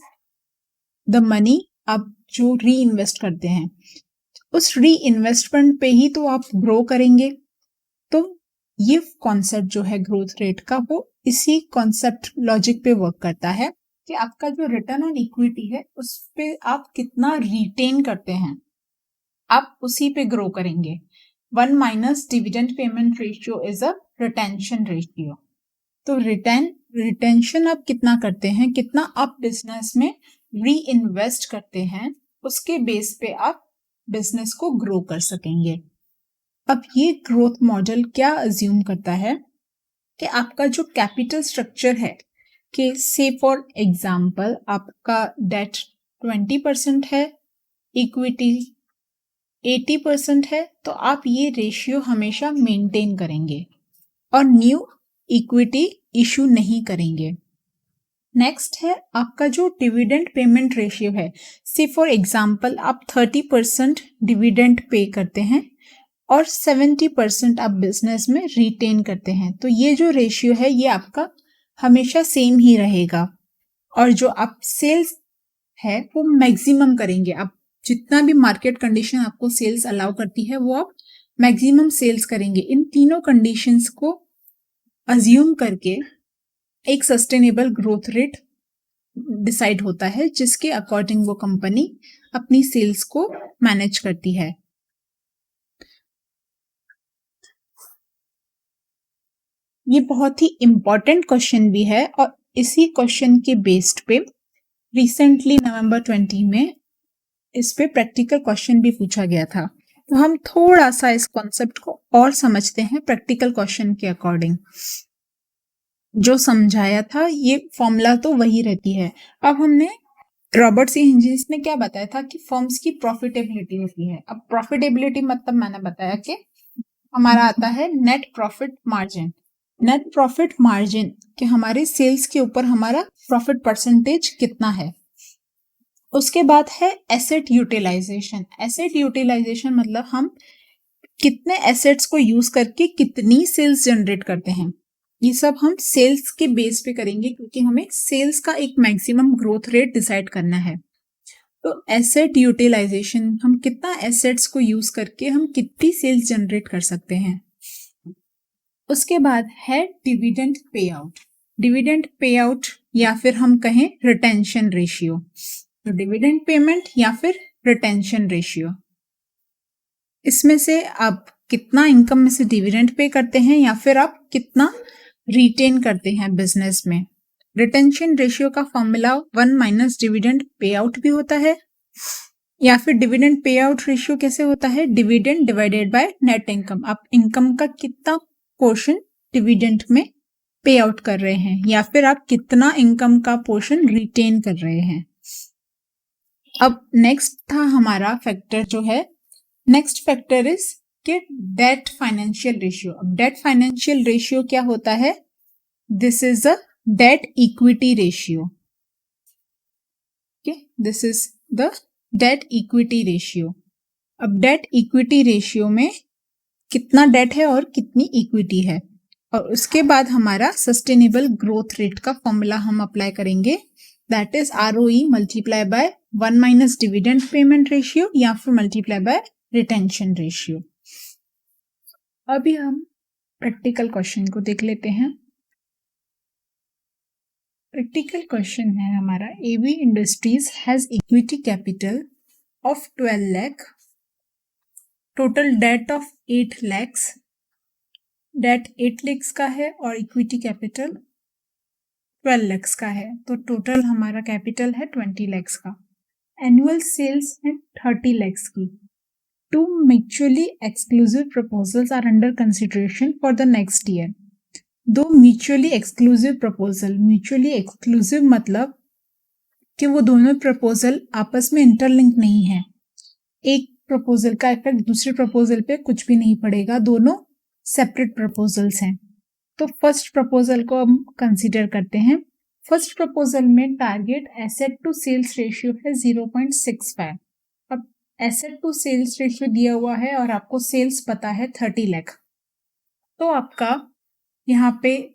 Speaker 1: द मनी आप जो री इन्वेस्ट करते हैं। उस री इन्वेस्टमेंट पे ही तो आप ग्रो करेंगे। तो ये कॉन्सेप्ट जो है ग्रोथ रेट का, वो इसी कॉन्सेप्ट लॉजिक पे वर्क करता है कि आपका जो रिटर्न ऑन इक्विटी है उस पे आप कितना रिटेन करते हैं, आप उसी पे ग्रो करेंगे। 1 minus dividend payment ratio is a retention ratio. तो रिटेंशन आप कितना करते हैं, कितना आप बिजनेस में री इन्वेस्ट करते हैं, उसके बेस पे आप बिजनेस को ग्रो कर सकेंगे। अब ये ग्रोथ मॉडल क्या अज्यूम करता है कि आपका जो कैपिटल स्ट्रक्चर है, कि से फॉर एग्जाम्पल आपका डेट 20% है, इक्विटी 80% है, तो आप ये रेशियो हमेशा मेंटेन करेंगे और न्यू इक्विटी इशू नहीं करेंगे। नेक्स्ट है आपका जो डिविडेंड पेमेंट रेशियो है, से फॉर एग्जाम्पल आप 30% डिविडेंड पे करते हैं और 70% आप बिजनेस में रिटेन करते हैं। तो ये जो रेशियो है ये आपका हमेशा सेम ही रहेगा। और जो आप सेल्स है वो मैक्सिमम करेंगे, आप जितना भी मार्केट कंडीशन आपको सेल्स अलाउ करती है वो आप मैक्सिमम सेल्स करेंगे। इन तीनों कंडीशंस को अज्यूम करके एक सस्टेनेबल ग्रोथ रेट डिसाइड होता है, जिसके अकॉर्डिंग वो कंपनी अपनी सेल्स को मैनेज करती है। ये बहुत ही इंपॉर्टेंट क्वेश्चन भी है और इसी क्वेश्चन के बेस्ड पे रिसेंटली नवंबर 20 में इस पे प्रैक्टिकल क्वेश्चन भी पूछा गया था। तो हम थोड़ा सा इस कॉन्सेप्ट को और समझते हैं प्रैक्टिकल क्वेश्चन के अकॉर्डिंग। जो समझाया था ये फॉर्मूला तो वही रहती है। अब हमने रॉबर्ट सी हिंजिस ने क्या बताया था कि फर्म्स की प्रॉफिटेबिलिटी होती है। अब प्रॉफिटेबिलिटी मतलब मैंने बताया कि हमारा आता है net profit margin. Net profit margin कि हमारे सेल्स के ऊपर हमारा प्रॉफिट परसेंटेज कितना है। उसके बाद है एसेट यूटिलाइजेशन। एसेट यूटिलाइजेशन मतलब हम कितने एसेट्स को यूज करके कितनी सेल्स जनरेट करते हैं। ये सब हम सेल्स के बेस पे करेंगे क्योंकि हमें सेल्स का एक मैक्सिमम ग्रोथ रेट डिसाइड करना है। तो एसेट यूटिलाइजेशन, हम कितना एसेट्स को यूज करके हम कितनी सेल्स जनरेट कर सकते हैं। उसके बाद है dividend pay out. Dividend pay out या फिर हम कहें रिटेंशन रेशियो। तो डिविडेंड पेमेंट या फिर रिटेंशन रेशियो, इसमें से आप कितना इनकम में से डिविडेंड पे करते हैं या फिर आप कितना रिटेन करते हैं बिजनेस में। रिटेंशन रेशियो का formula 1 minus dividend pay out भी होता है, या फिर डिविडेंड पे आउट रेशियो कैसे होता है, dividend divided by net income. आप इनकम का कितना पोर्शन डिविडेंड में पे आउट कर रहे हैं या फिर आप कितना इनकम का पोर्शन रिटेन कर रहे हैं। अब नेक्स्ट था हमारा फैक्टर जो है, नेक्स्ट फैक्टर इज कि डेट फाइनेंशियल रेशियो। अब डेट फाइनेंशियल रेशियो क्या होता है, this is a date equity ratio. Okay, this is the date equity ratio. अब डेट इक्विटी रेशियो में कितना डेट है और कितनी इक्विटी है। और उसके बाद हमारा सस्टेनेबल ग्रोथ रेट का फॉर्मूला हम अप्लाई करेंगे, that is ROE multiply by 1 minus dividend payment ratio या फिर मल्टीप्लाई बाय रिटेंशन रेशियो। अभी हम प्रैक्टिकल क्वेश्चन को देख लेते हैं। प्रैक्टिकल क्वेश्चन है हमारा, AB industries has equity capital of 12 lakh, total debt of 8 lakhs, debt 8 lakhs का है और इक्विटी कैपिटल 12 lakhs का है, तो टोटल हमारा कैपिटल है 20 lakhs का। एनुअल सेल्स है 30 lakhs की। 2 mutually exclusive proposals are under consideration for the next year। 2 mutually exclusive proposal, mutually exclusive मतलब कि वो दोनों प्रपोजल आपस में इंटरलिंक नहीं है, एक प्रपोजल का इफेक्ट दूसरे प्रपोजल पे कुछ भी नहीं पड़ेगा, दोनों सेपरेट प्रपोजल्स हैं। तो फर्स्ट प्रपोजल को हम कंसीडर करते हैं। फर्स्ट प्रपोजल में target asset to sales ratio है 0.65। अब एसेट टू सेल्स रेशियो दिया हुआ है और आपको सेल्स पता है 30 लाख, तो आपका यहाँ पे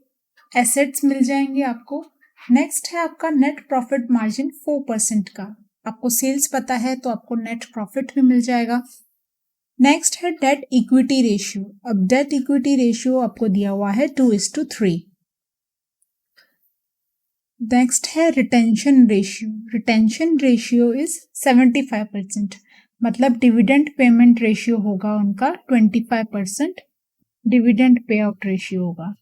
Speaker 1: एसेट्स मिल जाएंगे आपको। नेक्स्ट है आपका नेट प्रॉफिट मार्जिन 4% का, आपको सेल्स पता है तो आपको नेट प्रॉफिट भी मिल जाएगा। नेक्स्ट है डेट इक्विटी रेशियो। अब डेट इक्विटी रेशियो आपको दिया हुआ है 2:3। नेक्स्ट है retention ratio. Retention ratio is 75%, मतलब डिविडेंड पेमेंट रेशियो होगा उनका 25%, डिविडेंड पे आउट रेशियो होगा।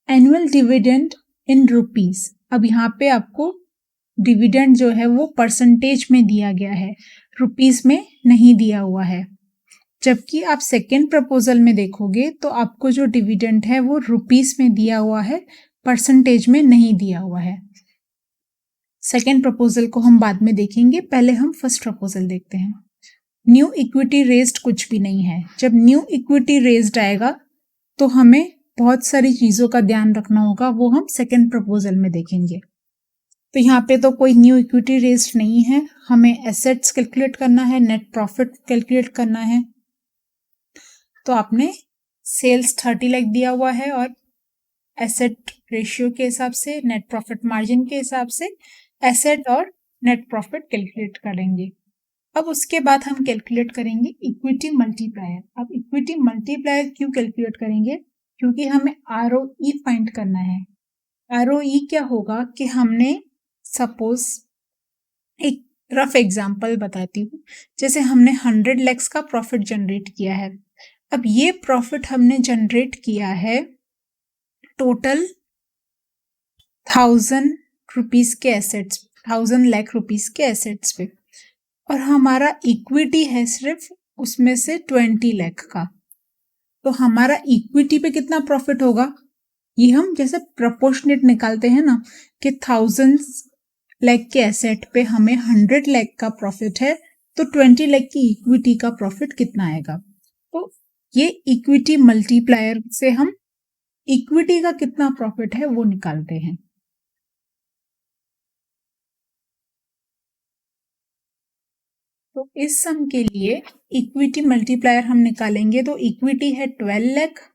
Speaker 1: एनुअल डिविडेंड इन रुपीज, अब यहाँ पे आपको डिविडेंड जो है वो परसेंटेज में दिया गया है, रुपीस में नहीं दिया हुआ है। जबकि आप सेकेंड प्रपोजल में देखोगे तो आपको जो डिविडेंड है वो रुपीस में दिया हुआ है, परसेंटेज में नहीं दिया हुआ है। सेकेंड प्रपोजल को हम बाद में देखेंगे, पहले हम फर्स्ट प्रपोजल देखते हैं। न्यू इक्विटी रेज्ड कुछ भी नहीं है। जब न्यू इक्विटी रेज्ड आएगा तो हमें बहुत सारी चीजों का ध्यान रखना होगा, वो हम सेकेंड प्रपोजल में देखेंगे। तो यहाँ पे तो कोई न्यू इक्विटी रेज्ड नहीं है, हमें एसेट्स कैलकुलेट करना है, नेट प्रॉफिट कैलकुलेट करना है। तो आपने सेल्स 30 लाख दिया हुआ है और एसेट रेशियो के हिसाब से, नेट प्रॉफिट मार्जिन के हिसाब से एसेट और नेट प्रॉफिट कैलकुलेट करेंगे। अब उसके बाद हम कैलकुलेट करेंगे इक्विटी मल्टीप्लायर। अब इक्विटी मल्टीप्लायर क्यों कैलकुलेट करेंगे? क्योंकि हमें ROE फाइंड करना है। ROE क्या होगा कि हमने सपोज एक रफ एग्जांपल बताती हूँ, जैसे हमने 100 lakhs का प्रॉफिट जनरेट किया है। अब ये प्रॉफिट हमने जनरेट किया है टोटल 1000 रुपीस के एसेट्स, 1000 लाख रुपीस के एसेट्स पे, और हमारा इक्विटी है सिर्फ उसमें से 20 लाख का। तो हमारा इक्विटी पे कितना प्रॉफिट होगा, ये हम जैसे प्रोपोर्शनेट निकालते हैं ना कि 1000 लाख के एसेट पे हमें 100 लाख का प्रॉफिट है, तो 20 लाख की इक्विटी का प्रॉफिट कितना आएगा। तो ये इक्विटी मल्टीप्लायर से हम इक्विटी का कितना प्रॉफिट है वो निकालते हैं। तो इस सम के लिए इक्विटी मल्टीप्लायर हम निकालेंगे, तो इक्विटी है 12 लाख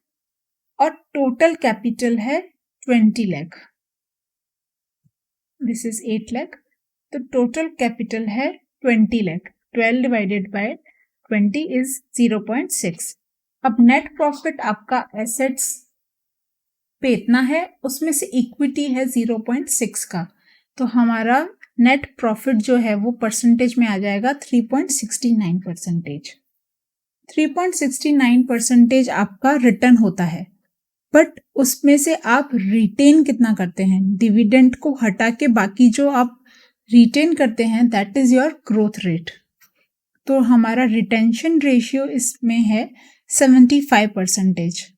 Speaker 1: और टोटल कैपिटल है 20 लाख, दिस इज 8 लाख, तो टोटल कैपिटल है 20 लाख। 12 divided by 20 is 0.6। अब नेट प्रॉफिट आपका एसेट्स पे इतना है, उसमें से इक्विटी है 0.6 का, तो हमारा नेट प्रॉफिट जो है वो परसेंटेज में आ जाएगा 3.69%। 3.69% आपका रिटर्न होता है, बट उसमें से आप रिटेन कितना करते हैं, डिविडेंड को हटा के बाकी जो आप रिटेन करते हैं that is your growth rate. तो हमारा रिटेंशन रेशियो इसमें है 75%।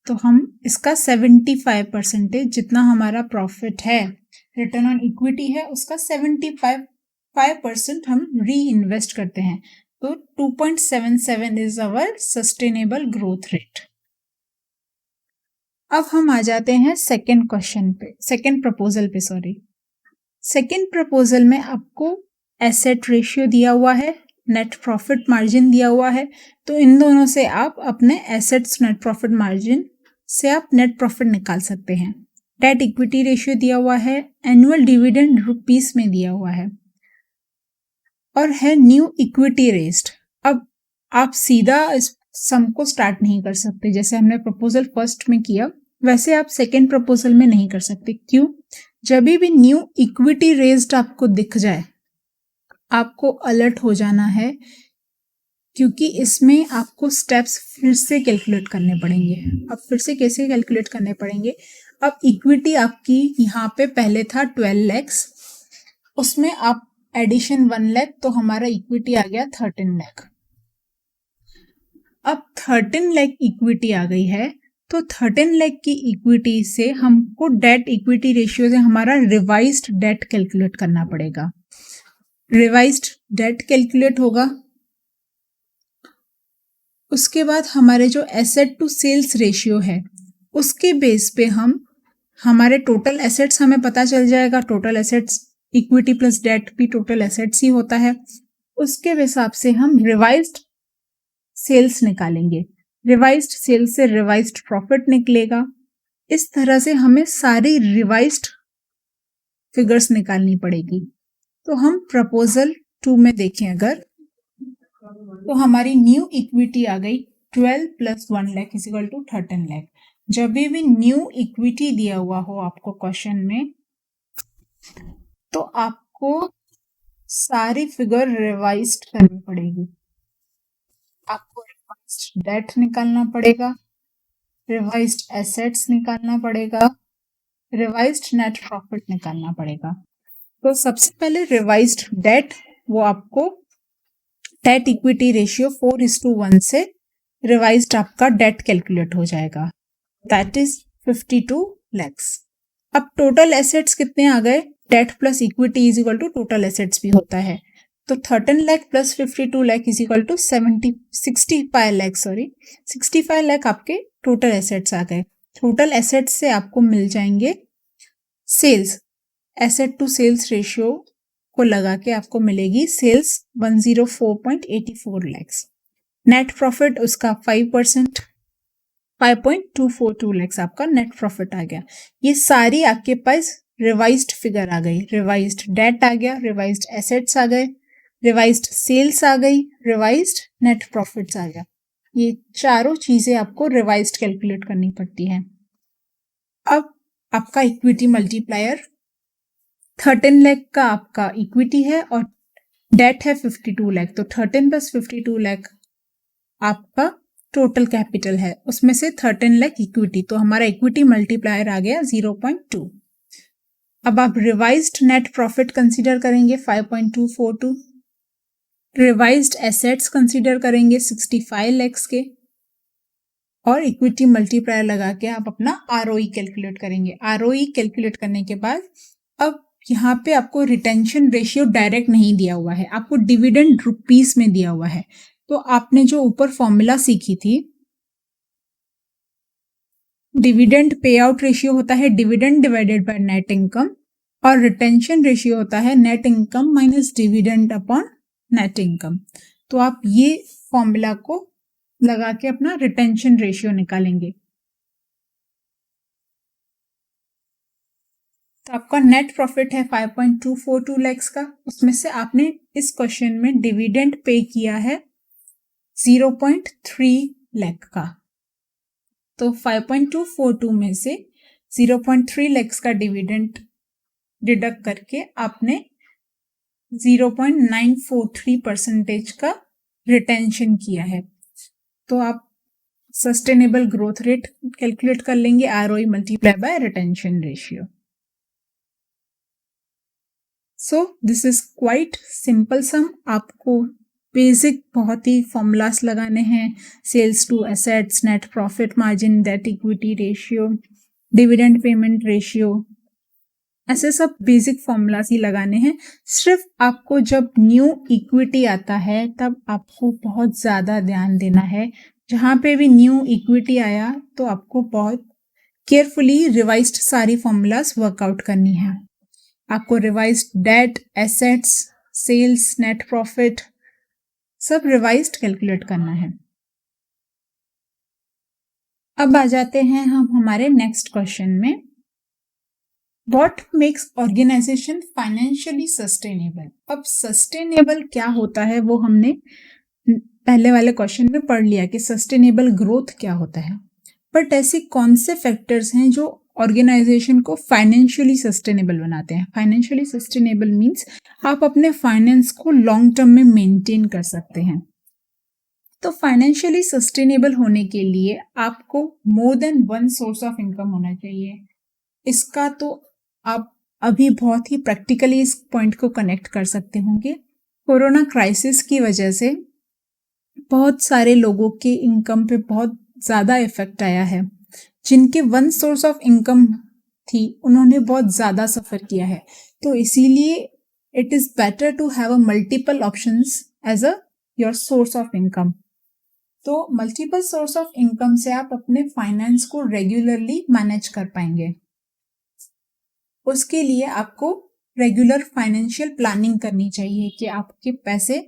Speaker 1: तो हम इसका 75% जितना हमारा प्रॉफिट है, रिटर्न ऑन इक्विटी है, उसका 75% हम री इन्वेस्ट करते हैं। तो 2.77 is our sustainable growth rate. अब हम आ जाते हैं सेकेंड क्वेश्चन पे, सेकेंड प्रपोजल पे, सॉरी। सेकेंड प्रपोजल में आपको एसेट रेशियो दिया हुआ है नेट प्रॉफिट मार्जिन दिया हुआ है, तो इन दोनों से आप अपने एसेट्स नेट प्रॉफिट मार्जिन से आप नेट प्रॉफिट निकाल सकते हैं। डेट इक्विटी रेशियो दिया हुआ है, एनुअल डिविडेंड रुपीस में दिया हुआ है, और है न्यू इक्विटी रेज्ड। अब आप सीधा इस सम को स्टार्ट नहीं कर सकते, जैसे हमने प्रपोजल फर्स्ट में किया वैसे आप सेकेंड प्रपोजल में नहीं कर सकते। क्यों? जब भी न्यू इक्विटी रेज्ड आपको दिख जाए आपको अलर्ट हो जाना है, क्योंकि इसमें आपको स्टेप्स फिर से कैलकुलेट करने पड़ेंगे। अब फिर से कैसे कैलकुलेट करने पड़ेंगे? अब इक्विटी आपकी यहाँ पे पहले था 12 लाख, उसमें आप एडिशन 1 लाख, तो हमारा इक्विटी आ गया 13 लाख। अब 13 लाख इक्विटी आ गई है, तो 13 लाख की इक्विटी से हमको डेट इक्विटी रेशियो से हमारा रिवाइज्ड डेट कैलकुलेट करना पड़ेगा। रिवाइज्ड डेट कैलकुलेट होगा, उसके बाद हमारे जो एसेट टू सेल्स रेशियो है उसके बेस पे हम हमारे टोटल एसेट्स हमें पता चल जाएगा। Total assets equity plus debt भी टोटल एसेट्स ही होता है। उसके हिसाब से हम रिवाइज्ड सेल्स निकालेंगे, रिवाइज्ड सेल्स से रिवाइज्ड प्रॉफिट निकलेगा। इस तरह से हमें सारी रिवाइज्ड फिगर्स निकालनी पड़ेगी। तो हम प्रपोजल 2 में देखें अगर, तो हमारी न्यू इक्विटी आ गई 12 plus 1 lakh is equal to 13 lakh. जब भी न्यू इक्विटी दिया हुआ हो आपको क्वेश्चन में, तो आपको सारी फिगर रिवाइज्ड करनी पड़ेगी। आपको रिवाइज्ड डेट निकालना पड़ेगा, रिवाइज्ड एसेट्स निकालना पड़ेगा, रिवाइज्ड नेट प्रॉफिट निकालना पड़ेगा। तो सबसे पहले रिवाइज्ड डेट, वो आपको डेट इक्विटी रेशियो 4:1 से रिवाइज्ड आपका डेट कैलकुलेट हो जाएगा, दैट इज 52 lakhs। अब टोटल एसेट्स कितने आ गए? Debt plus equity is equal to total assets भी होता है, तो 13 lakh plus 52 lakh is equal to 65 lakh, 65 lakh आपके टोटल एसेट्स आ गए। टोटल एसेट्स से आपको मिल जाएंगे sales, asset to sales ratio को लगा के आपको मिलेगी सेल्स 104.84 lakhs। नेट प्रॉफिट उसका 5%, 5.242 lakhs आपका नेट प्रॉफिट आ गया। ये सारी आपके पास रिवाइज्ड फिगर आ गई, रिवाइज्ड डेट आ गया, रिवाइज्ड एसेट्स आ गए, रिवाइज्ड सेल्स आ गई, रिवाइज्ड नेट प्रॉफिट्स आ गया। ये चारों चीजें आपको रिवाइज्ड कैलकुलेट करनी पड़ती है। अब आपका इक्विटी मल्टीप्लायर 13 लाख का आपका इक्विटी है और डेट है 52 लाख, तो 13 प्लस 52 लाख आपका टोटल कैपिटल है, उसमें से 13 लाख इक्विटी, तो हमारा इक्विटी मल्टीप्लायर आ गया 0.2। अब आप रिवाइज्ड नेट प्रॉफिट कंसीडर करेंगे 5.242, रिवाइज्ड एसेट्स कंसीडर करेंगे 65 lakhs के, और इक्विटी मल्टीप्लायर लगा के आप अपना आरओई कैलकुलेट करेंगे। आरओई कैलकुलेट करने के बाद अब यहाँ पे आपको रिटेंशन रेशियो डायरेक्ट नहीं दिया हुआ है, आपको डिविडेंड रुपीस में दिया हुआ है। तो आपने जो ऊपर फॉर्मूला सीखी थी, डिविडेंड पे आउट रेशियो होता है dividend divided by net income, और रिटेंशन रेशियो होता है net income minus dividend upon net income. तो आप ये फॉर्मूला को लगा के अपना रिटेंशन रेशियो निकालेंगे। तो आपका नेट प्रॉफिट है 5.242 lakhs का, उसमें से आपने इस क्वेश्चन में डिविडेंड पे किया है 0.3 लाख का, तो 5.242 में से 0.3 lakhs का डिविडेंड डिडक्ट करके आपने 0.943% का रिटेंशन किया है। तो आप सस्टेनेबल ग्रोथ रेट कैलकुलेट कर लेंगे, ROE multiply by retention ratio. So this is quite simple sum. आपको बेसिक बहुत ही फॉर्मूलास लगाने हैं, sales to assets, net profit margin, debt equity ratio, dividend payment ratio, ऐसे सब बेसिक फॉर्मूलास ही लगाने हैं। सिर्फ आपको जब न्यू इक्विटी आता है तब आपको बहुत ज़्यादा ध्यान देना है। जहाँ पे भी न्यू इक्विटी आया तो आपको बहुत केयरफुली रिवाइज्ड सारी फॉर्मूलास वर्कआउट करनी है। आपको revised debt, assets, sales, net profit, सब रिवाइज्ड कैलकुलेट करना है। अब आ जाते हैं हम हमारे नेक्स्ट क्वेश्चन में, what makes organization financially sustainable. अब सस्टेनेबल क्या होता है वो हमने पहले वाले क्वेश्चन में पढ़ लिया कि सस्टेनेबल ग्रोथ क्या होता है, बट ऐसे कौन से फैक्टर्स हैं जो ऑर्गेनाइजेशन को फाइनेंशियली सस्टेनेबल बनाते हैं। फाइनेंशियली सस्टेनेबल मीन्स आप अपने फाइनेंस को लॉन्ग टर्म में मेंटेन कर सकते हैं। तो फाइनेंशियली सस्टेनेबल होने के लिए आपको more than one source of income होना चाहिए। इसका तो आप अभी बहुत ही प्रैक्टिकली इस पॉइंट को कनेक्ट कर सकते होंगे। कोरोना क्राइसिस की वजह से बहुत सारे लोगों के इनकम पे बहुत ज़्यादा इफेक्ट आया है। जिनके वन सोर्स ऑफ इनकम थी उन्होंने बहुत ज़्यादा सफ़र किया है। तो इसीलिए it is better to have a multiple options as a your source of income. तो मल्टीपल सोर्स ऑफ इनकम से आप अपने फाइनेंस को रेगुलरली मैनेज कर पाएंगे। उसके लिए आपको रेगुलर फाइनेंशियल प्लानिंग करनी चाहिए कि आपके पैसे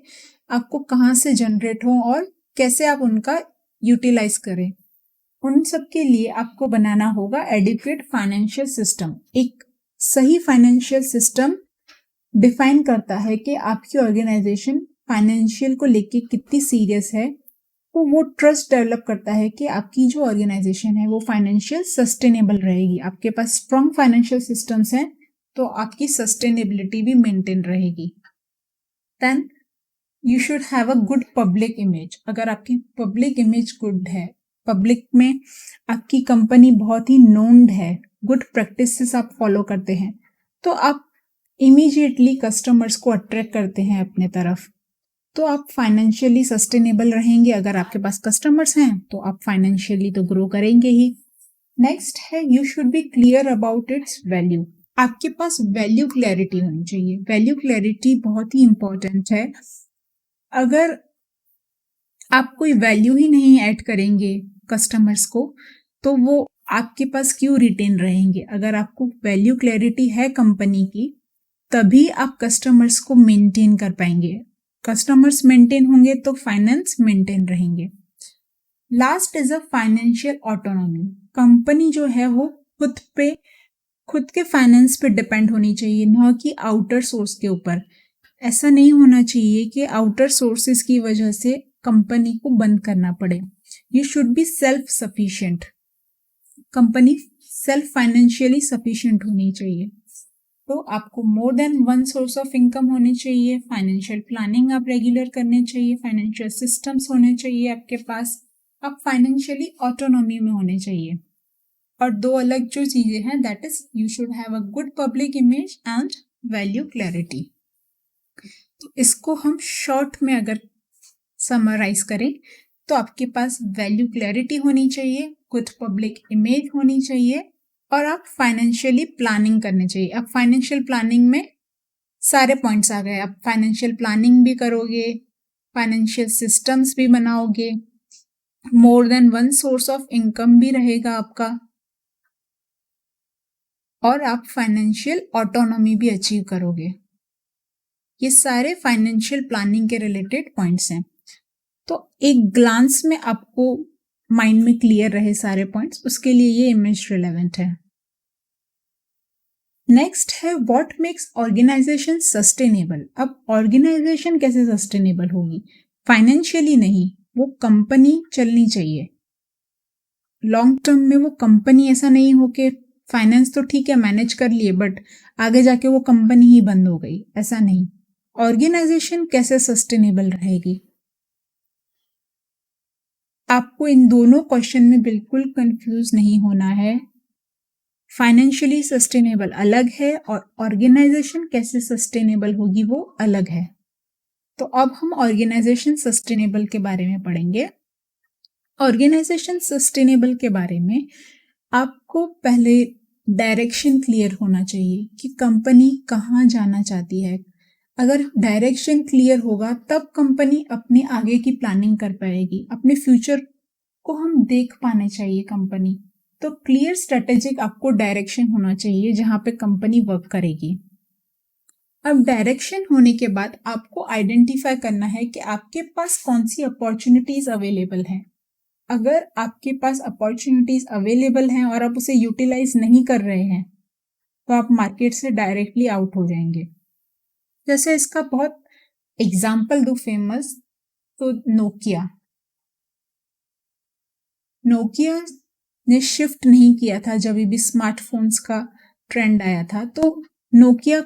Speaker 1: आपको कहाँ से जनरेट हों और कैसे आप उनका यूटिलाइज करें। उन सब के लिए आपको बनाना होगा एडिक्वेट फाइनेंशियल सिस्टम। एक सही फाइनेंशियल सिस्टम डिफाइन करता है कि आपकी ऑर्गेनाइजेशन फाइनेंशियल को लेके कितनी सीरियस है। तो वो ट्रस्ट डेवलप करता है कि आपकी जो ऑर्गेनाइजेशन है वो फाइनेंशियल सस्टेनेबल रहेगी। आपके पास स्ट्रॉन्ग फाइनेंशियल सिस्टम्स हैं तो आपकी सस्टेनेबिलिटी भी मेंटेन रहेगी। Then you should have a good public image. अगर आपकी पब्लिक इमेज गुड है, पब्लिक में आपकी कंपनी बहुत ही नोन्ड है, गुड प्रैक्टिसेस आप फॉलो करते हैं, तो आप इमीडिएटली कस्टमर्स को अट्रैक्ट करते हैं अपने तरफ। तो आप फाइनेंशियली सस्टेनेबल रहेंगे। अगर आपके पास कस्टमर्स हैं तो आप फाइनेंशियली तो ग्रो करेंगे ही। नेक्स्ट है you should be clear about it's value. आपके पास वैल्यू क्लैरिटी होनी चाहिए। वैल्यू क्लैरिटी बहुत ही इंपॉर्टेंट है। अगर आप कोई वैल्यू ही नहीं ऐड करेंगे कस्टमर्स को तो वो आपके पास क्यों रिटेन रहेंगे। अगर आपको वैल्यू क्लैरिटी है कंपनी की तभी आप कस्टमर्स को मेंटेन कर पाएंगे। कस्टमर्स मेंटेन होंगे तो फाइनेंस मेंटेन रहेंगे। Last is a financial autonomy. Company जो है वो खुद के फाइनेंस पे डिपेंड होनी चाहिए, न कि आउटर सोर्स के ऊपर। ऐसा नहीं होना चाहिए कि आउटर सोर्सेज की वजह से कंपनी को बंद करना पड़े। You should be self sufficient. Company self financially sufficient होनी चाहिए। तो आपको more than one source of income होनी चाहिए। फाइनेंशियल प्लानिंग आप रेगुलर करने चाहिए। फाइनेंशियल सिस्टम्स होने चाहिए आपके पास। आप फाइनेंशियली ऑटोनॉमी में होने चाहिए। और दो अलग जो चीजें हैं that is you should have a good public image and value clarity. तो इसको हम शॉर्ट में अगर समराइज करें तो आपके पास वैल्यू क्लैरिटी होनी चाहिए, गुड पब्लिक इमेज होनी चाहिए और आप फाइनेंशियली प्लानिंग करने चाहिए। अब फाइनेंशियल प्लानिंग में सारे पॉइंट्स आ गए। आप फाइनेंशियल प्लानिंग भी करोगे, फाइनेंशियल सिस्टम्स भी बनाओगे, more than one source of income भी रहेगा आपका और आप फाइनेंशियल ऑटोनॉमी भी अचीव करोगे। ये सारे फाइनेंशियल प्लानिंग के रिलेटेड पॉइंट्स हैं। तो एक ग्लांस में आपको माइंड में क्लियर रहे सारे पॉइंट्स, उसके लिए ये इमेज रिलेवेंट है। नेक्स्ट है व्हाट मेक्स ऑर्गेनाइजेशन सस्टेनेबल। अब ऑर्गेनाइजेशन कैसे सस्टेनेबल होगी? फाइनेंशियली नहीं, वो कंपनी चलनी चाहिए लॉन्ग टर्म में। वो कंपनी ऐसा नहीं हो कि फाइनेंस तो ठीक है मैनेज कर लिए बट आगे जाके वो कंपनी ही बंद हो गई, ऐसा नहीं। ऑर्गेनाइजेशन कैसे सस्टेनेबल रहेगी? आपको इन दोनों क्वेश्चन में बिल्कुल कंफ्यूज नहीं होना है। फाइनेंशियली सस्टेनेबल अलग है और ऑर्गेनाइजेशन कैसे सस्टेनेबल होगी वो अलग है। तो अब हम ऑर्गेनाइजेशन सस्टेनेबल के बारे में पढ़ेंगे। ऑर्गेनाइजेशन सस्टेनेबल के बारे में आपको पहले डायरेक्शन क्लियर होना चाहिए कि कंपनी कहाँ जाना चाहती है। अगर डायरेक्शन क्लियर होगा तब कंपनी अपने आगे की प्लानिंग कर पाएगी। अपने फ्यूचर को हम देख पाने चाहिए कंपनी। तो क्लियर स्ट्रेटेजिक आपको डायरेक्शन होना चाहिए जहां पे कंपनी वर्क करेगी। अब डायरेक्शन होने के बाद आपको आइडेंटिफाई करना है कि आपके पास कौन सी अपॉर्चुनिटीज अवेलेबल हैं। अगर आपके पास अपॉर्चुनिटीज अवेलेबल हैं और आप उसे यूटिलाइज नहीं कर रहे हैं तो आप मार्केट से डायरेक्टली आउट हो जाएंगे। जैसे इसका बहुत एग्जाम्पल दो फेमस, तो नोकिया ने शिफ्ट नहीं किया था जब भी स्मार्टफोन्स का ट्रेंड आया था, तो नोकिया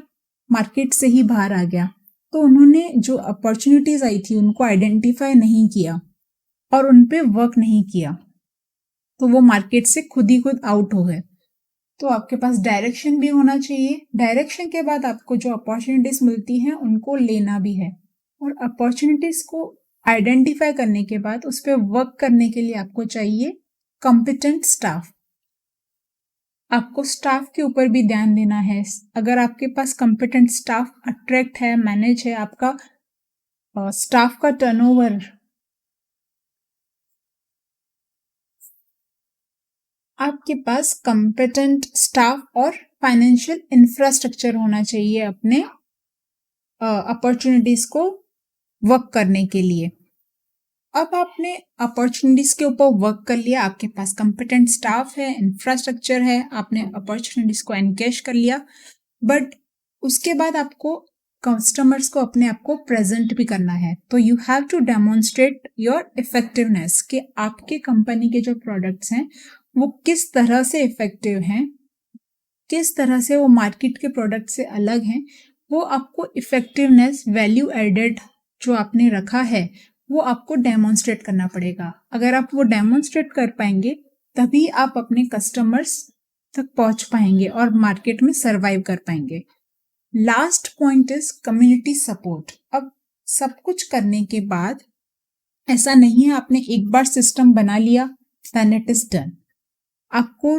Speaker 1: मार्केट से ही बाहर आ गया। तो उन्होंने जो अपॉर्चुनिटीज आई थी उनको आइडेंटिफाई नहीं किया और उन पे वर्क नहीं किया, तो वो मार्केट से खुद ही खुद आउट हो गए। तो आपके पास डायरेक्शन भी होना चाहिए। डायरेक्शन के बाद आपको जो अपॉर्चुनिटीज मिलती हैं उनको लेना भी है, और अपॉर्चुनिटीज को आइडेंटिफाई करने के बाद उस पर वर्क करने के लिए आपको चाहिए कॉम्पिटेंट स्टाफ। आपको स्टाफ के ऊपर भी ध्यान देना है। अगर आपके पास कॉम्पिटेंट स्टाफ अट्रैक्ट है, मैनेज है, आपका स्टाफ का टर्नओवर, आपके पास कॉम्पिटेंट स्टाफ और फाइनेंशियल इंफ्रास्ट्रक्चर होना चाहिए अपने अपॉर्चुनिटीज को वर्क करने के लिए। अब आपने अपॉर्चुनिटीज के ऊपर वर्क कर लिया, आपके पास कॉम्पिटेंट स्टाफ है, इंफ्रास्ट्रक्चर है, आपने अपॉर्चुनिटीज को एनकैश कर लिया, बट उसके बाद आपको कस्टमर्स को अपने आप को प्रेजेंट भी करना है। तो you have to demonstrate your effectiveness कि आपके कंपनी के जो प्रोडक्ट्स हैं वो किस तरह से इफेक्टिव हैं, किस तरह से वो मार्केट के प्रोडक्ट से अलग हैं। वो आपको इफेक्टिवनेस, वैल्यू एडेड जो आपने रखा है वो आपको डेमोन्स्ट्रेट करना पड़ेगा। अगर आप वो डेमोन्स्ट्रेट कर पाएंगे तभी आप अपने कस्टमर्स तक पहुंच पाएंगे और मार्केट में सरवाइव कर पाएंगे। Last point is community support. अब सब कुछ करने के बाद ऐसा नहीं है आपने एक बार सिस्टम बना लिया देन इट इज डन। आपको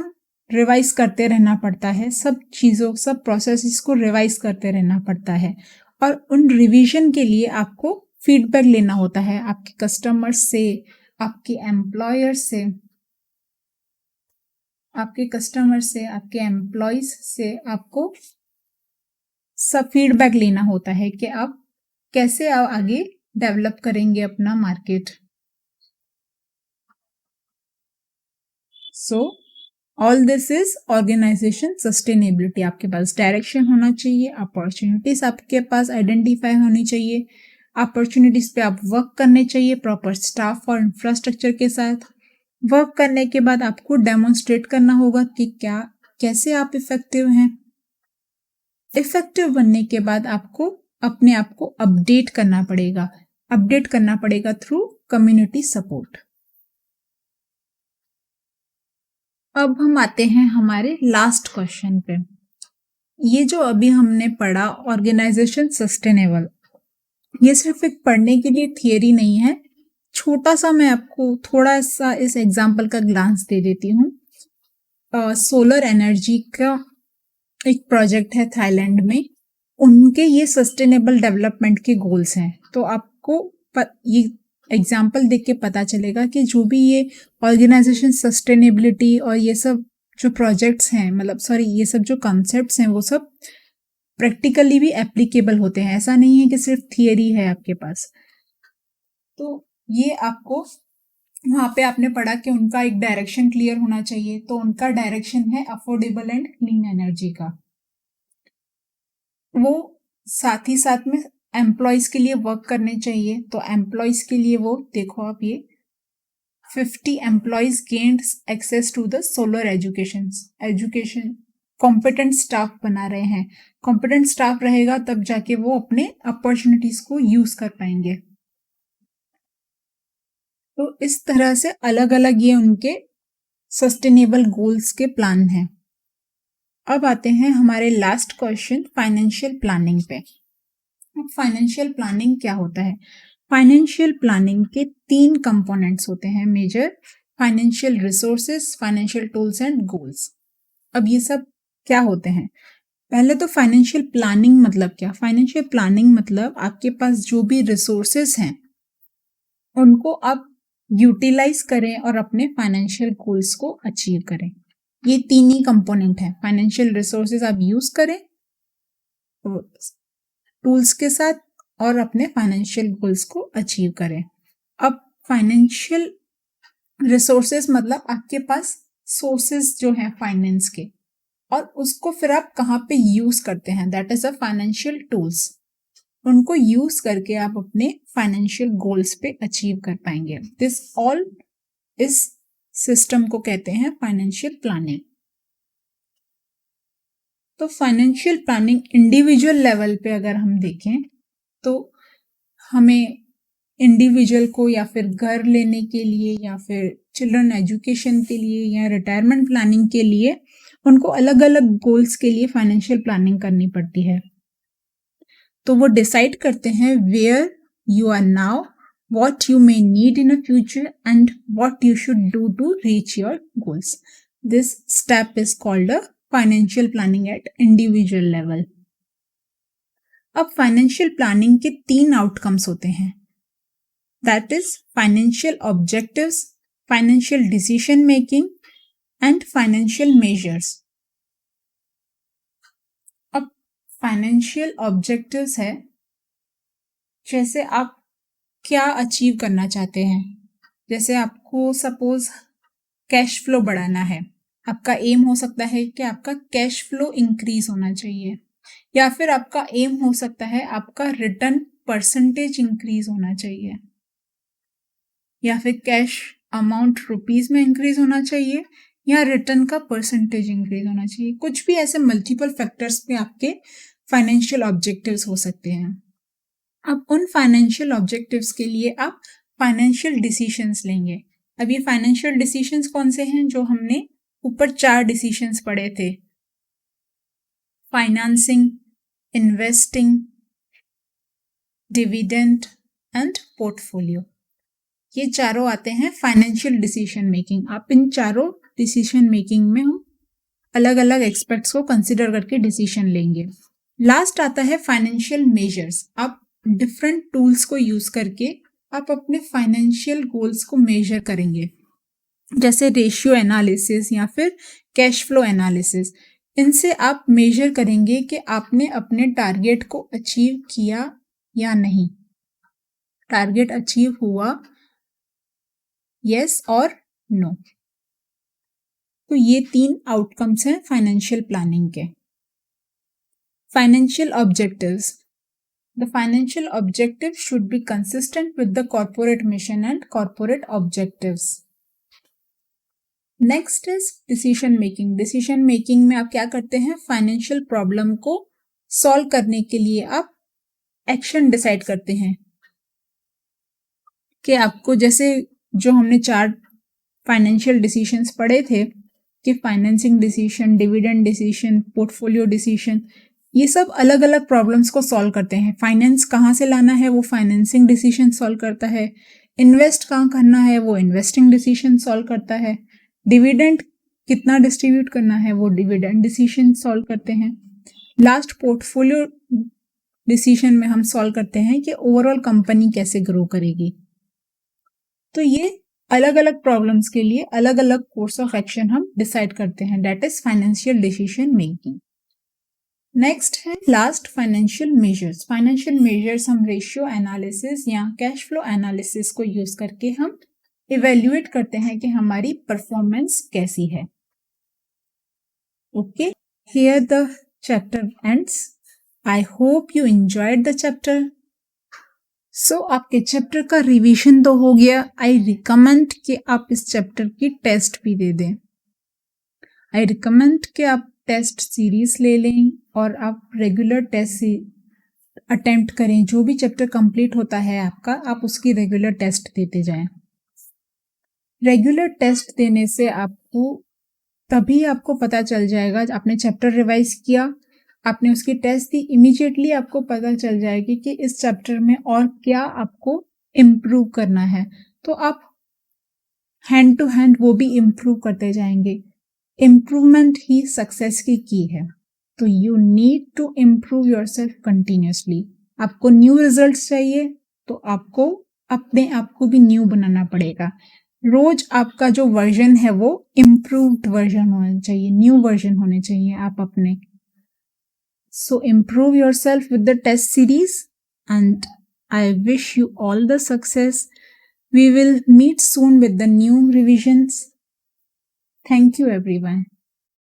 Speaker 1: रिवाइज करते रहना पड़ता है, सब चीज़ों, सब प्रोसेसेस को रिवाइज करते रहना पड़ता है, और उन रिवीजन के लिए आपको फीडबैक लेना होता है आपके कस्टमर्स से, आपके एम्प्लॉयर से, आपके एम्प्लॉयज से आपको सब फीडबैक लेना होता है कि आप कैसे आगे डेवलप करेंगे अपना market. So all this is organization sustainability. आपके पास डायरेक्शन होना चाहिए, अपॉर्चुनिटीज आपके पास आइडेंटिफाई होनी चाहिए, अपॉर्चुनिटीज पे आप वर्क करने चाहिए प्रॉपर स्टाफ और इंफ्रास्ट्रक्चर के साथ। वर्क करने के बाद आपको डेमोन्स्ट्रेट करना होगा कि कैसे आप इफेक्टिव हैं। इफेक्टिव बनने के बाद आपको अपने आप को अपडेट करना पड़ेगा थ्रू कम्युनिटी सपोर्ट। अब हम आते हैं हमारे लास्ट क्वेश्चन पे। ये जो अभी हमने पढ़ा ऑर्गेनाइजेशन सस्टेनेबल, ये सिर्फ एक पढ़ने के लिए थियरी नहीं है। छोटा सा मैं आपको थोड़ा सा इस एग्जाम्पल का ग्लांस दे देती हूँ। सोलर एनर्जी का एक प्रोजेक्ट है थाईलैंड में, उनके ये सस्टेनेबल डेवलपमेंट के गोल्स हैं। तो आपको ये एग्जाम्पल देख के पता चलेगा कि जो भी ये ऑर्गेनाइजेशन सस्टेनेबिलिटी और ये सब जो प्रोजेक्ट्स हैं, ये सब जो कॉन्सेप्ट्स हैं वो सब प्रैक्टिकली भी एप्लीकेबल होते हैं। ऐसा नहीं है कि सिर्फ थियरी है आपके पास। तो ये आपको वहाँ पे आपने पढ़ा कि उनका एक डायरेक्शन क्लियर होना चाहिए, तो उनका डायरेक्शन है अफोर्डेबल एंड क्लीन एनर्जी का। वो साथ ही साथ में एम्प्लॉयज के लिए वर्क करने चाहिए। तो एम्प्लॉयज के लिए वो देखो आप, ये 50 employees gained access to the solar education competent staff बना रहे हैं। कॉम्पिटेंट स्टाफ रहेगा तब जाके वो अपने अपॉर्चुनिटीज को यूज कर पाएंगे। तो इस तरह से अलग अलग ये उनके सस्टेनेबल गोल्स के प्लान हैं। अब आते हैं हमारे लास्ट क्वेश्चन फाइनेंशियल प्लानिंग पे। अब फाइनेंशियल प्लानिंग क्या होता है? फाइनेंशियल प्लानिंग के 3 कंपोनेंट्स होते हैं major: financial resources, financial tools and goals. अब ये सब क्या होते हैं? पहले तो फाइनेंशियल प्लानिंग मतलब क्या? फाइनेंशियल प्लानिंग मतलब आपके पास जो भी रिसोर्सेस हैं उनको आप यूटिलाइज करें और अपने फाइनेंशियल गोल्स को अचीव करें। ये 3 ही कंपोनेंट है। फाइनेंशियल रिसोर्सेज आप यूज करें, टूल्स के साथ और अपने फाइनेंशियल गोल्स को अचीव करें। अब फाइनेंशियल रिसोर्सेज मतलब आपके पास सोर्सेज जो हैं फाइनेंस के, और उसको फिर आप कहाँ पे यूज करते हैं, that is a financial tools. उनको यूज करके आप अपने फाइनेंशियल गोल्स पे अचीव कर पाएंगे। दिस ऑल इस सिस्टम को कहते हैं फाइनेंशियल प्लानिंग। तो फाइनेंशियल प्लानिंग इंडिविजुअल लेवल पे अगर हम देखें तो हमें इंडिविजुअल को या फिर घर लेने के लिए या फिर चिल्ड्रन एजुकेशन के लिए या रिटायरमेंट प्लानिंग के लिए उनको अलग अलग गोल्स के लिए फाइनेंशियल प्लानिंग करनी पड़ती है। तो वो डिसाइड करते हैं where you are now, what you may need in a future and what you should do to reach your goals. This step is called a financial planning at individual level. अब financial planning के 3 outcomes होते हैं, that is financial objectives, financial decision making and financial measures. अब financial objectives है जैसे आप क्या achieve करना चाहते हैं। जैसे आपको सपोज कैश फ्लो बढ़ाना है, आपका एम हो सकता है कि आपका कैश फ्लो इंक्रीज होना चाहिए, या फिर आपका एम हो सकता है आपका रिटर्न परसेंटेज इंक्रीज होना चाहिए, या फिर कैश अमाउंट रुपीज में इंक्रीज होना चाहिए, या रिटर्न का परसेंटेज इंक्रीज होना चाहिए। कुछ भी ऐसे मल्टीपल फैक्टर्स पे आपके फाइनेंशियल ऑब्जेक्टिव्स हो सकते हैं। अब उन फाइनेंशियल ऑब्जेक्टिव्स के लिए आप फाइनेंशियल डिसीजंस लेंगे। अब ये फाइनेंशियल डिसीजंस कौन से हैं जो हमने ऊपर 4 डिसीजंस पढ़े थे, financing, investing, dividend and portfolio. ये चारों आते हैं फाइनेंशियल डिसीजन मेकिंग। आप इन चारों डिसीजन मेकिंग में हम अलग अलग एक्सपर्ट्स को कंसिडर करके डिसीजन लेंगे। लास्ट आता है फाइनेंशियल मेजर्स। आप डिफरेंट टूल्स को यूज करके आप अपने फाइनेंशियल गोल्स को मेजर करेंगे, जैसे रेशियो एनालिसिस या फिर कैश फ्लो एनालिसिस। इनसे आप मेजर करेंगे कि आपने अपने टारगेट को अचीव किया या नहीं, टारगेट अचीव हुआ, यस और नो। तो ये 3 आउटकम्स हैं फाइनेंशियल प्लानिंग के। Financial objectives. The financial objective should be consistent with the corporate mission and corporate objectives. Next is decision making. Decision making में आप क्या करते हैं, फाइनेंशियल प्रॉब्लम को सॉल्व करने के लिए आप एक्शन डिसाइड करते हैं कि आपको, जैसे जो हमने 4 फाइनेंशियल डिसीजंस पढ़े थे कि financing decision, dividend decision, portfolio decision, ये सब अलग अलग प्रॉब्लम्स को सॉल्व करते हैं। फाइनेंस कहाँ से लाना है वो फाइनेंसिंग डिसीजन सॉल्व करता है, इन्वेस्ट कहाँ करना है वो इन्वेस्टिंग डिसीजन सॉल्व करता है, डिविडेंड कितना डिस्ट्रीब्यूट करना है वो डिविडेंड डिसीजन सॉल्व करते हैं। लास्ट पोर्टफोलियो डिसीजन में हम सॉल्व करते हैं कि ओवरऑल कंपनी कैसे ग्रो करेगी। तो ये अलग अलग प्रॉब्लम्स के लिए अलग अलग कोर्स ऑफ एक्शन हम डिसाइड करते हैं, that is financial decision making. Next है last financial measures. Financial measures हम रेशियो एनालिसिस या कैश फ्लो एनालिसिस को यूज करके हम इवेल्युएट करते हैं कि हमारी परफॉर्मेंस कैसी है। Okay, here the chapter ends. I hope you enjoyed the chapter. So आपके चैप्टर का रिवीजन तो हो गया। आई रिकमेंड कि आप इस चैप्टर की टेस्ट भी दे दें। आई रिकमेंड कि आप टेस्ट सीरीज ले लें और आप रेगुलर टेस्ट अटेम्प्ट करें। जो भी चैप्टर कंप्लीट होता है आपका, आप उसकी रेगुलर टेस्ट देते जाएं। रेगुलर टेस्ट देने से तभी आपको पता चल जाएगा, आपने चैप्टर रिवाइज किया, आपने उसकी टेस्ट दी, इमीडिएटली आपको पता चल जाएगी कि इस चैप्टर में और क्या आपको इम्प्रूव करना है। तो आप हैंड टू हैंड वो भी इम्प्रूव करते जाएंगे। इम्प्रूवमेंट ही सक्सेस की की है। तो you need to improve yourself continuously. आपको न्यू रिजल्ट्स चाहिए तो आपको अपने आप को भी न्यू बनाना पड़ेगा। रोज आपका जो वर्जन है वो इम्प्रूव्ड वर्जन होना चाहिए, न्यू वर्जन होने चाहिए आप अपने। So improve yourself with the test series, and I wish you all the success. We will meet soon with the new revisions. Thank you everyone.